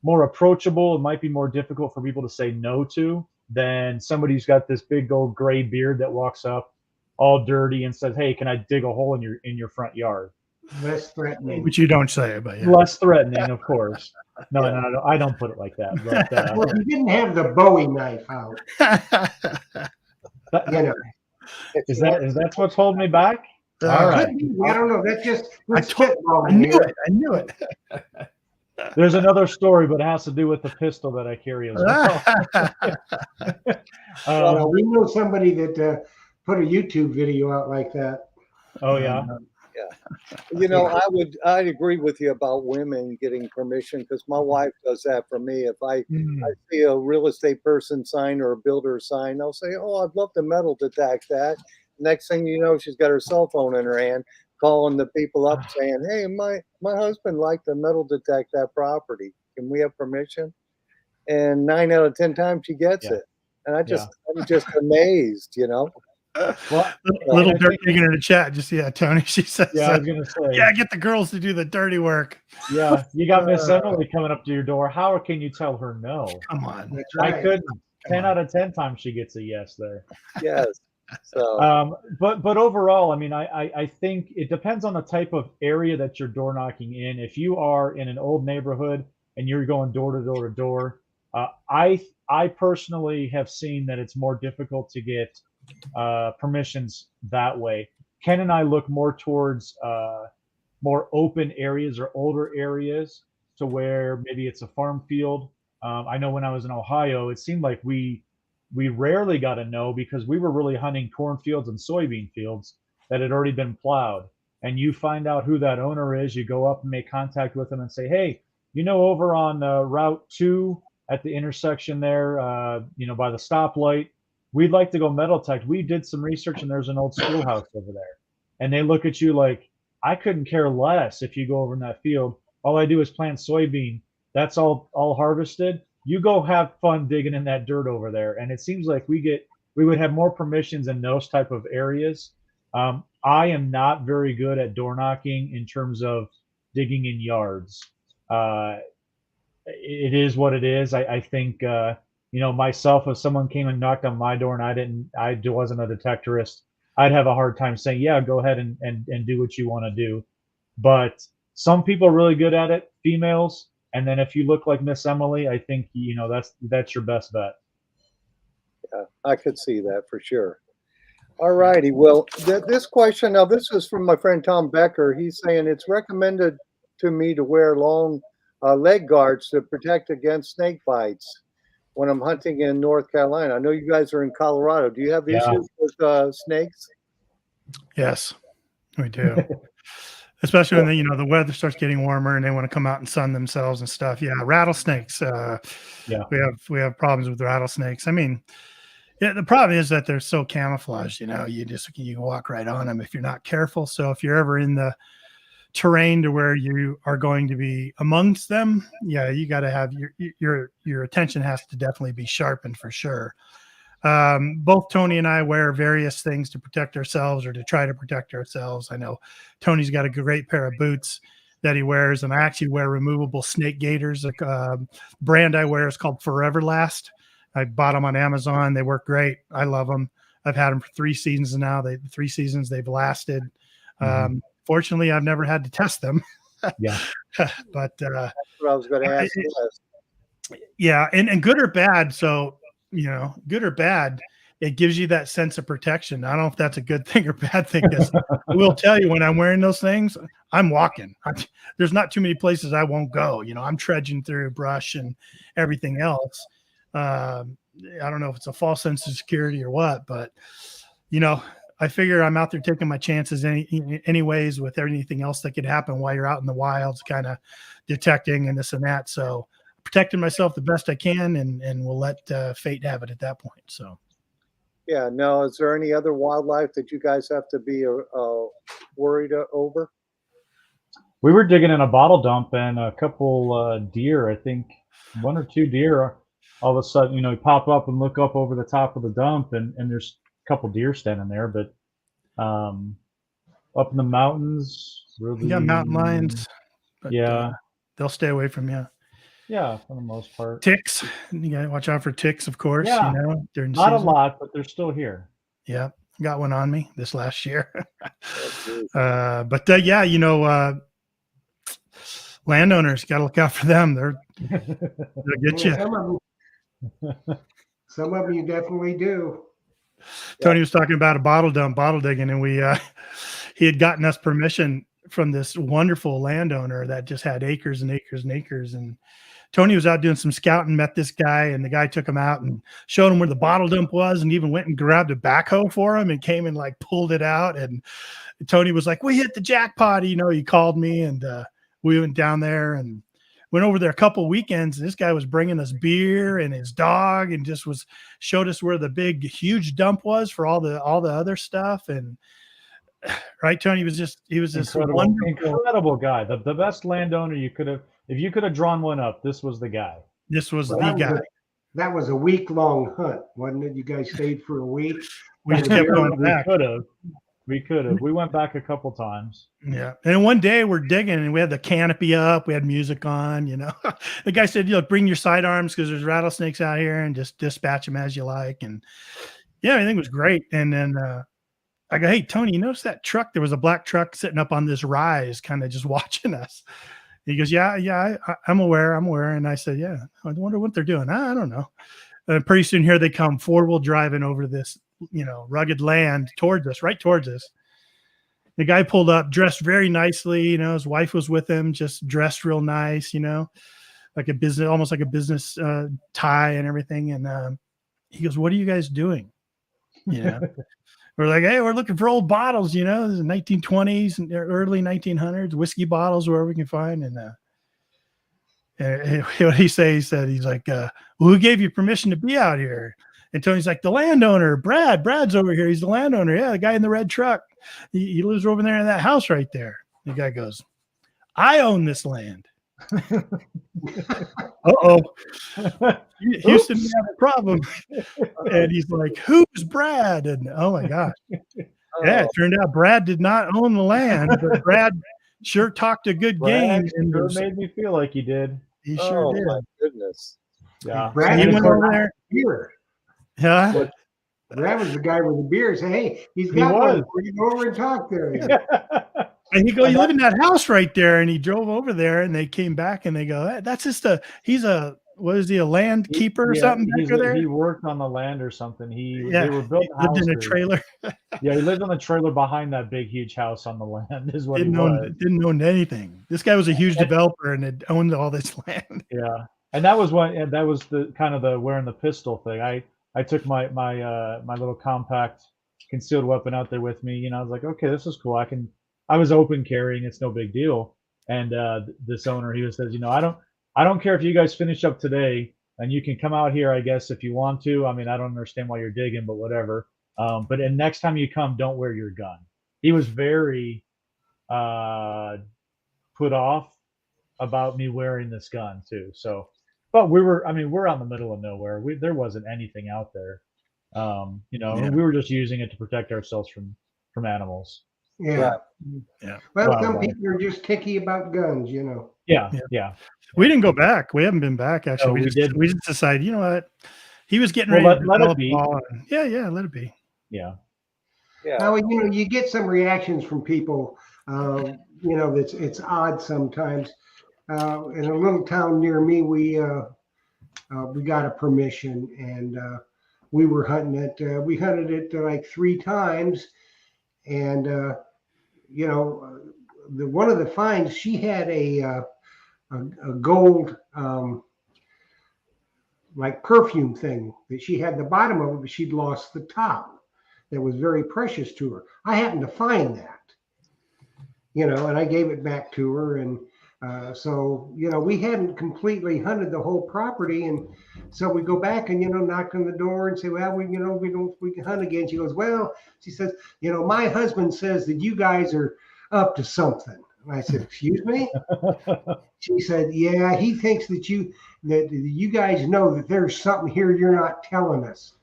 more approachable. It might be more difficult for people to say no to than somebody who's got this big old gray beard that walks up all dirty and says, "Hey, can I dig a hole in your front yard?" Less threatening. Which you don't say, but yeah. Less threatening, of course. No, I don't put it like that. But, Well, he didn't have the Bowie knife out. Is that what's holding me back? All right. I don't know. That's just I knew it. There's another story, but it has to do with the pistol that I carry as well. We know somebody that put a YouTube video out like that. Oh yeah. I'd agree with you about women getting permission, because my wife does that for me. If I see a real estate person sign or a builder sign, I'll say, "Oh, I'd love to metal detect that." Next thing you know, she's got her cell phone in her hand, calling the people up saying, "Hey, my husband liked to metal detect that property. Can we have permission?" And 9 out of 10 times she gets it. And I'm just amazed, Well, little dirt digging in the chat. Just Tony. She says, yeah, I was gonna say, yeah, get the girls to do the dirty work. Yeah, you got Miss Emily coming up to your door. How can you tell her no? Come on. That's right. I couldn't. 10 out of 10 times she gets a yes there. Yes. So But overall, I mean, I think it depends on the type of area that you're door knocking in. If you are in an old neighborhood and you're going door to door to door, I personally have seen that it's more difficult to get permissions that way. Ken and I look more towards more open areas or older areas to where maybe it's a farm field. I know when I was in Ohio, it seemed like we rarely got a no because we were really hunting cornfields and soybean fields that had already been plowed. And you find out who that owner is, you go up and make contact with them and say, hey, over on Route 2 at the intersection there, by the stoplight, we'd like to go metal detect. We did some research and there's an old schoolhouse over there. And they look at you like, I couldn't care less if you go over in that field. All I do is plant soybean. That's all harvested. You go have fun digging in that dirt over there. And it seems like we would have more permissions in those type of areas. I am not very good at door knocking in terms of digging in yards. It is what it is. I think, myself, if someone came and knocked on my door and I wasn't a detectorist, I'd have a hard time saying, yeah, go ahead and do what you want to do. But some people are really good at it, females. And then if you look like Miss Emily, I think, that's your best bet. yeah, I could see that for sure. All righty. Well, this question, now this is from my friend Tom Becker. He's saying it's recommended to me to wear long leg guards to protect against snake bites when I'm hunting in North Carolina. I know you guys are in Colorado. Do you have issues with snakes? Yes, we do. Especially when the weather starts getting warmer and they want to come out and sun themselves and stuff. Yeah, rattlesnakes. Yeah, we have problems with rattlesnakes. I mean, yeah, the problem is that they're so camouflaged. You walk right on them if you're not careful. So if you're ever in the terrain to where you are going to be amongst them, yeah, you got to have your attention has to definitely be sharpened for sure. Both Tony and I wear various things to protect ourselves or to try to protect ourselves. I know Tony's got a great pair of boots that he wears, and I actually wear removable snake gaiters. Brand I wear is called Forever Last. I bought them on Amazon. They work great. I love them. I've had them for 3 seasons now. 3 seasons they've lasted. Fortunately, I've never had to test them. Yeah. That's But what I was going to ask you. yeah, and good or bad. So, good or bad, it gives you that sense of protection. I don't know if that's a good thing or bad thing, because I will tell you, when I'm wearing those things, I'm walking. There's not too many places I won't go. I'm trudging through brush and everything else. I don't know if it's a false sense of security or what, but, I figure I'm out there taking my chances anyways with anything else that could happen while you're out in the wilds, kind of detecting and this and that. So protecting myself the best I can, and we'll let fate have it at that point. So, Yeah. Now, is there any other wildlife that you guys have to be worried over? We were digging in a bottle dump and a couple deer, I think 1 or 2 deer, all of a sudden, you pop up and look up over the top of the dump and there's a couple deer standing there. But up in the mountains, really, you got mountain lions. But, yeah, they'll stay away from you. Yeah, for the most part. Ticks, you gotta watch out for ticks, of course. Yeah. During Not season. a lot, but they're still here. Yeah, got one on me this last year. Landowners got to look out for them. They'll get you. Some of them you definitely do. Tony was talking about a bottle digging, and he had gotten us permission from this wonderful landowner that just had acres and acres and acres. And Tony was out doing some scouting, met this guy, and the guy took him out and showed him where the bottle dump was, and even went and grabbed a backhoe for him and came and pulled it out. And Tony was like, "We hit the jackpot." He called me, and we went down there and went over there a couple weekends. This guy was bringing us beer and his dog, and just showed us where the big, huge dump was for all the other stuff. And right, Tony was this incredible guy. The best landowner you could have, if you could have drawn one up, this was the guy. This was the guy. That was a week-long hunt, wasn't it? You guys stayed for a week. We just kept going back. We could have. We went back a couple times. Yeah. And one day we're digging and we had the canopy up. We had music on, The guy said, bring your sidearms because there's rattlesnakes out here and just dispatch them as you like. And Yeah, everything was great. And then I go, hey, Tony, you notice that truck? There was a black truck sitting up on this rise, kind of just watching us. He goes, yeah, I'm aware. And I said, yeah, I wonder what they're doing. I don't know. And pretty soon here they come, 4-wheel driving over this, rugged land right towards us. The guy pulled up, dressed very nicely. His wife was with him, just dressed real nice, like almost like a business tie and everything. And he goes, what are you guys doing? We're like, hey, we're looking for old bottles, this is 1920s and early 1900s, whiskey bottles, wherever we can find. And what he say? He said, he's like, well, who gave you permission to be out here? And Tony's like, the landowner, Brad. Brad's over here. He's the landowner. Yeah, the guy in the red truck. He lives over there in that house right there. The guy goes, I own this land. Uh-oh. Houston, we have a problem. And he's like, who's Brad? And oh my gosh. Yeah, it turned out Brad did not own the land, but Brad sure talked a good game. And sure made me feel like he did. He sure did. My goodness. Yeah. Brad He was went over there. Beer. Yeah. Brad was the guy with the beer. Say, hey, he's got one. We can go over and talk to him. And he goes, you live in that house right there. And he drove over there and they came back and they go, hey, that's just what is he, a land keeper or something back there? He worked on the land or something. They were building lived in a trailer. Yeah, he lived on the trailer behind that big, huge house on the land is what didn't own anything. This guy was a huge developer and had owned all this land. Yeah. And that was the kind of the wearing the pistol thing. I took my little compact concealed weapon out there with me. I was like, okay, this is cool. I was open carrying. It's no big deal. And this owner, he says, I don't care if you guys finish up today and you can come out here, I guess, if you want to. I mean, I don't understand why you're digging, but whatever. But next time you come, don't wear your gun. He was very put off about me wearing this gun too. So, but we're out in the middle of nowhere. There wasn't anything out there. And we were just using it to protect ourselves from animals. Yeah. Yeah. Well, some people are just ticky about guns, Yeah. We didn't go back. We haven't been back actually. No, we just decided, you know what? He was getting ready to let develop it be. Yeah, let it be. Yeah. Now, you get some reactions from people, it's odd sometimes. In a little town near me, we got a permission and we were hunting it. We hunted it like 3 times. And, one of the finds, she had a gold, like perfume thing that she had the bottom of it, but she'd lost the top. That was very precious to her. I happened to find that, and I gave it back to her. And so, we hadn't completely hunted the whole property. And so we go back and, knock on the door and say, well, we can hunt again. She goes, well, she says, my husband says that you guys are up to something. And I said, excuse me? She said, yeah, he thinks that you guys know that there's something here you're not telling us.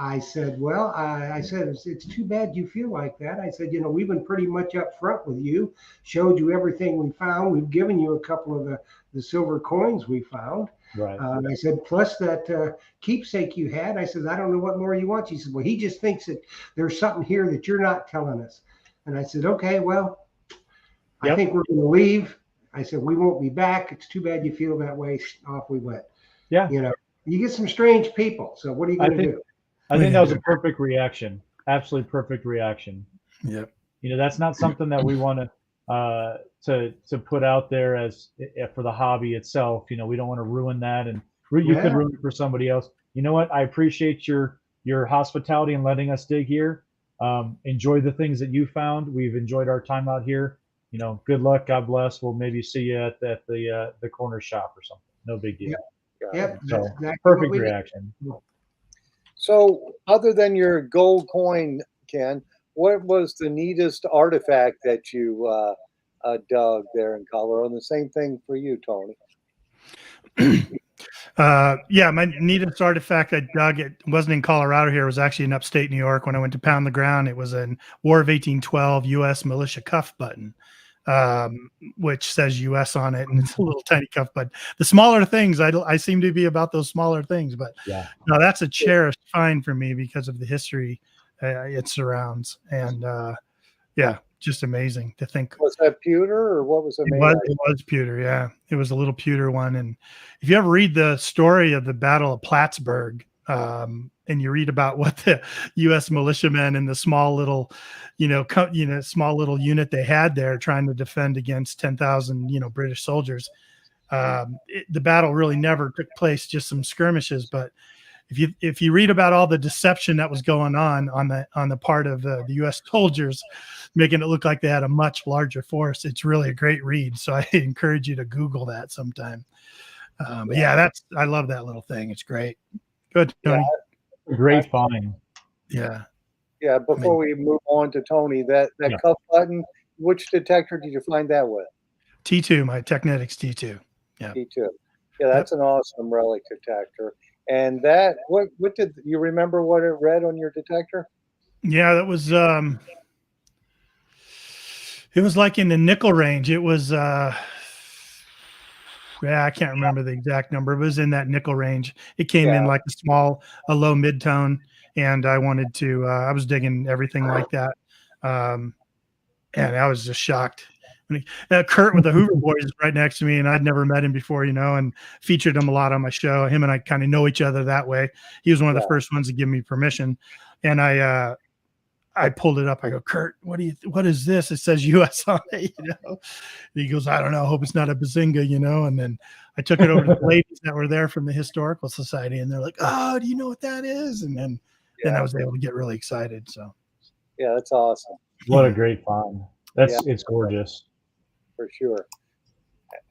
I said, well, I said, it's too bad you feel like that. I said, we've been pretty much up front with you, showed you everything we found. We've given you a couple of the silver coins we found. Right. I said, plus that keepsake you had. I said, I don't know what more you want. She said, well, he just thinks that there's something here that you're not telling us. And I said, okay, well, I think we're going to leave. I said, we won't be back. It's too bad you feel that way. Off we went. Yeah. You get some strange people. So what are you going to do? I think that was a perfect reaction. Absolutely perfect reaction. Yep. That's not something that we want to put out there as for the hobby itself. We don't want to ruin that, and you could ruin it for somebody else. You know what? I appreciate your hospitality and letting us dig here. Enjoy the things that you found. We've enjoyed our time out here. Good luck. God bless. We'll maybe see you at the corner shop or something. No big deal. Yep. So Exactly perfect reaction. So, other than your gold coin, Ken, what was the neatest artifact that you dug there in Colorado? And the same thing for you, Tony. My neatest artifact I dug, it wasn't in Colorado here. It was actually in upstate New York when I went to pound the ground. It was a War of 1812 U.S. militia cuff button. which says US on it, and it's a little tiny cuff. But the smaller things, I seem to be about those smaller things. But Yeah. no, that's a cherished find for me because of the history it surrounds, and yeah, just amazing to think. Was that pewter or what was it made out of? It was pewter, yeah. It was a little pewter one. And if you ever read the story of the Battle of Plattsburgh, and you read about what the U.S. militiamen and the small little, small little unit they had there trying to defend against 10,000, British soldiers, the battle really never took place, just some skirmishes. But if you read about all the deception that was going on the part of the U.S. soldiers, making it look like they had a much larger force, it's really a great read. So I encourage you to Google that sometime. But yeah, I love that little thing. It's great. Good, Tony. Great find. Yeah. Yeah. Before we move on to Tony, that cuff button, which detector did you find that with? T2, my Technetics T2. Yeah. T2. Yeah, that's an awesome relic detector. And that, what did you remember what it read on your detector? Yeah, that was it was like in the nickel range. It was I can't remember the exact number. It was in that nickel range. It came in like a low mid-tone, and I wanted to I was digging everything like that. And I was just shocked. Kurt with the Hoover Boys is right next to me, and I'd never met him before, and featured him a lot on my show. Him and I kind of know each other that way. He was one of the first ones to give me permission, and I pulled it up. I go, Kurt, what is this? It says US on it, And he goes, I don't know. I hope it's not a Bazinga, And then I took it over to the ladies that were there from the Historical Society, and they're like, oh, do you know what that is? And then I was able to get really excited. So yeah, that's awesome. What a great find. It's gorgeous. For sure.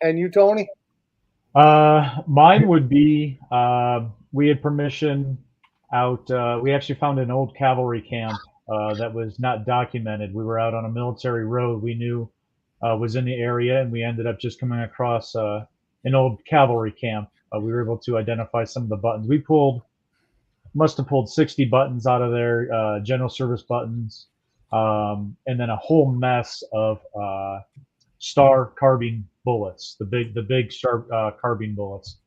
And you, Tony? Mine would be, we had permission out. We actually found an old cavalry camp that was not documented. We were out on a military road we knew was in the area, and we ended up just coming across an old cavalry camp. We were able to identify some of the buttons. We must have pulled 60 buttons out of there, general service buttons, and then a whole mess of star carbine bullets, the big star carbine bullets.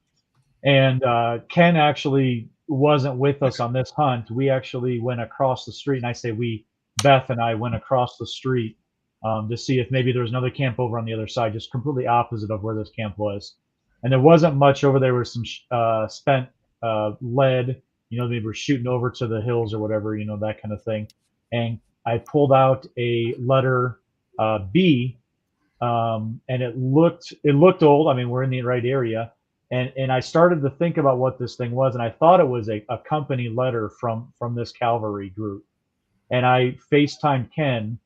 And Ken actually wasn't with us on this hunt. We actually went across the street, and I say we, Beth and I went across the street to see if maybe there was another camp over on the other side, just completely opposite of where this camp was. And there wasn't much over there. There was some spent lead, they were shooting over to the hills or whatever, that kind of thing. And I pulled out a letter B, and it looked old. I mean, we're in the right area. And I started to think about what this thing was, and I thought it was a company letter from this cavalry group. And I FaceTimed Ken,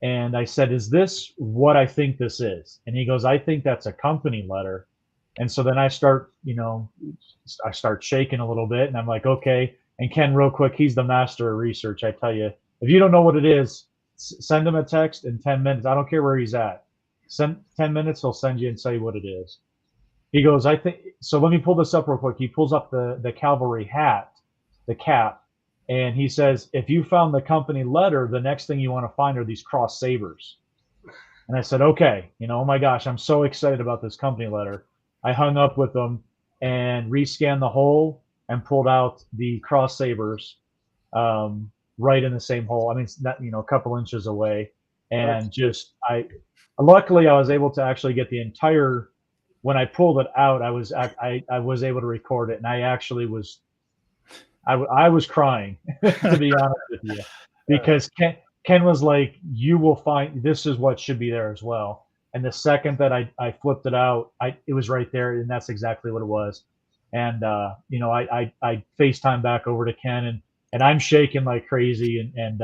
and I said, is this what I think this is? And he goes, I think that's a company letter. And so then I start shaking a little bit, and I'm like, okay. And Ken, real quick, he's the master of research. I tell you, if you don't know what it is, send him a text in 10 minutes. I don't care where he's at. Send 10 minutes, he'll send you and tell you what it is. He goes, I think so. Let me pull this up real quick. He pulls up the cavalry hat, the cap, and he says, if you found the company letter, the next thing you want to find are these cross sabers. And I said, okay, oh my gosh, I'm so excited about this company letter. I hung up with them and rescanned the hole and pulled out the cross sabers right in the same hole. I mean, it's not, a couple inches away. And luckily I was able to actually get the entire. When I pulled it out, I was able to record it, and I actually was, I was crying to be honest with you, because Ken was like, "You will find this is what should be there as well." And the second that I flipped it out, it was right there, and that's exactly what it was. And I FaceTime back over to Ken, and I'm shaking like crazy, and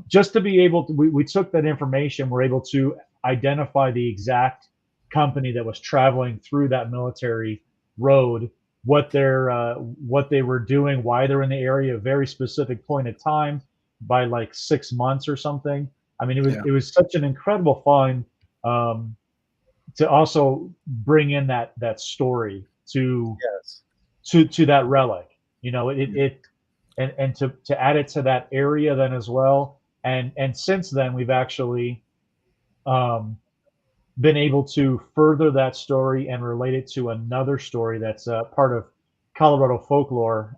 just to be able to, we took that information, we're able to identify the exact company that was traveling through that military road, what they were doing, why they're in the area, a very specific point of time, by like 6 months or something. I mean, it was such an incredible find to also bring in that story to that relic, and to add it to that area then as well. And since then we've actually been able to further that story and relate it to another story that's part of Colorado folklore,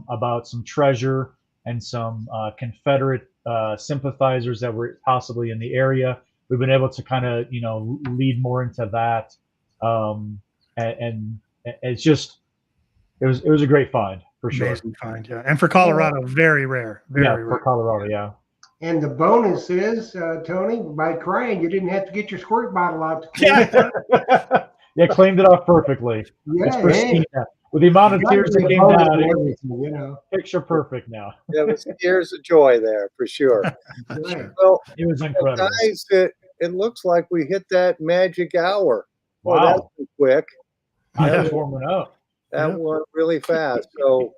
about some treasure and some Confederate sympathizers that were possibly in the area. We've been able to kind of, lead more into that. And it's just, it was a great find for sure. Amazing find, yeah. And for Colorado, very rare. Very Yeah, rare. for Colorado, yeah. And the bonus is, Tony, by crying, you didn't have to get your squirt bottle out. Yeah. Yeah, claimed it off perfectly. It's Yeah, pristine. hey. With the amount of tears that The came bonus down, and it's everything, you know. picture perfect now. There was tears of joy there for sure. Right. Well, It was incredible. guys, it looks like we hit that magic hour. Well, Wow. that was quick. I Yeah. was warming up. That Yeah. went really fast. So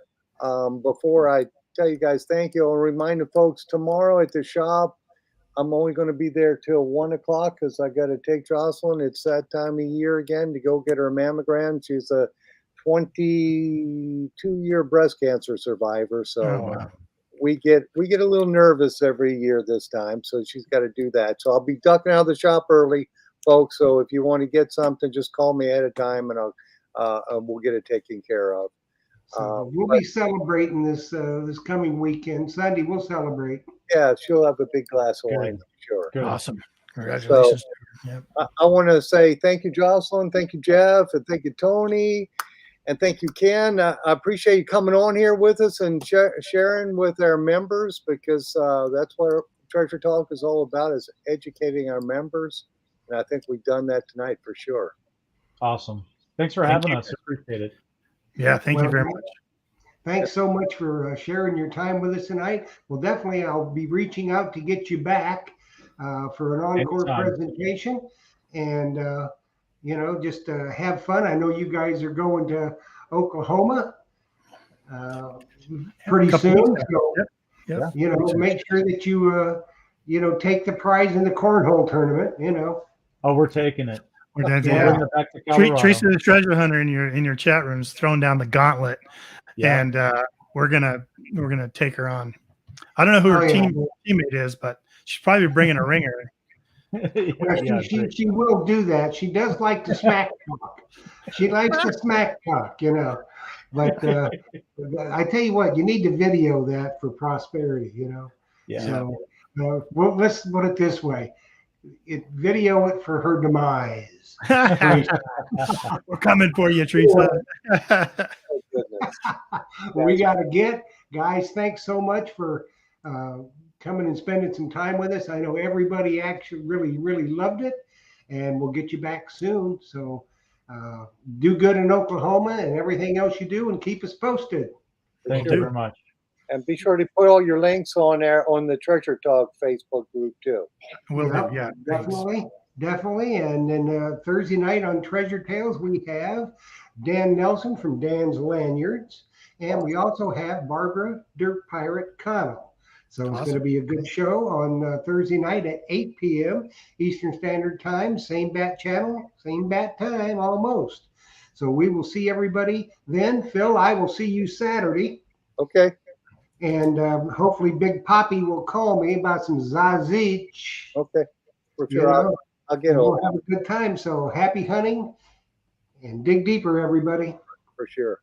before I tell you guys thank you, I'll remind the folks tomorrow at the shop, I'm only going to be there till 1 o'clock because I got to take Jocelyn. It's that time of year again to go get her mammogram. She's a 22-year breast cancer survivor. So Oh, wow. we get a little nervous every year this time. So she's got to do that. So I'll be ducking out of the shop early, folks. So if you want to get something, just call me ahead of time and we'll get it taken care of. So we'll be celebrating this this coming weekend. Sunday, we'll celebrate. Yeah, she'll have a big glass of Good. wine for sure. Good. Awesome. Congratulations. Yeah. I want to say thank you, Jocelyn. Thank you, Jeff. And thank you, Tony. And thank you, Ken. I appreciate you coming on here with us and sharing with our members because that's what Treasure Talk is all about, is educating our members. And I think we've done that tonight for sure. Awesome. Thanks for Thank having you. us. Appreciate it. Yeah. Thank you very much. Thanks so much for sharing your time with us tonight. Well, definitely, I'll be reaching out to get you back for an encore Anytime. presentation, and just have fun. I know you guys are going to Oklahoma pretty Couple soon, weeks so Yep. make sure that you take the prize in the cornhole tournament. Oh, we're taking it. We're gonna do Yeah. that. Bring it back to Colorado. Teresa the treasure hunter in your chat room is throwing down the gauntlet, Yeah. and we're gonna take her on. I don't know who her Oh, yeah. teammate is, but she's probably bringing a ringer. Well, Yeah, she will do that. She does like to smack talk. She likes to smack talk, But I tell you what, you need to video that for prosperity, yeah. So well, let's put it this way: video it for her demise. We're coming for you, Teresa. Oh, goodness. We got to get guys. Thanks so much for coming and spending some time with us. I know everybody actually really, really loved it, and we'll get you back soon. So do good in Oklahoma and everything else you do, and keep us posted. Thank you do. very much. And be sure to put all your links on there on the Treasure Talk Facebook group too. Will Yep, do. Yeah. Thanks. Definitely. And then Thursday night on Treasure Tales, we have Dan Nelson from Dan's Lanyards. And we also have Barbara Dirt Pirate Connell. So it's going to be a good show on Thursday night at 8 p.m. Eastern Standard Time. Same bat channel, same bat time almost. So we will see everybody then. Phil, I will see you Saturday. Okay. And hopefully Big Poppy will call me about some Zazich. Okay. For You sure. know, I'll get we'll on have a good time. So happy hunting and dig deeper, everybody. for sure.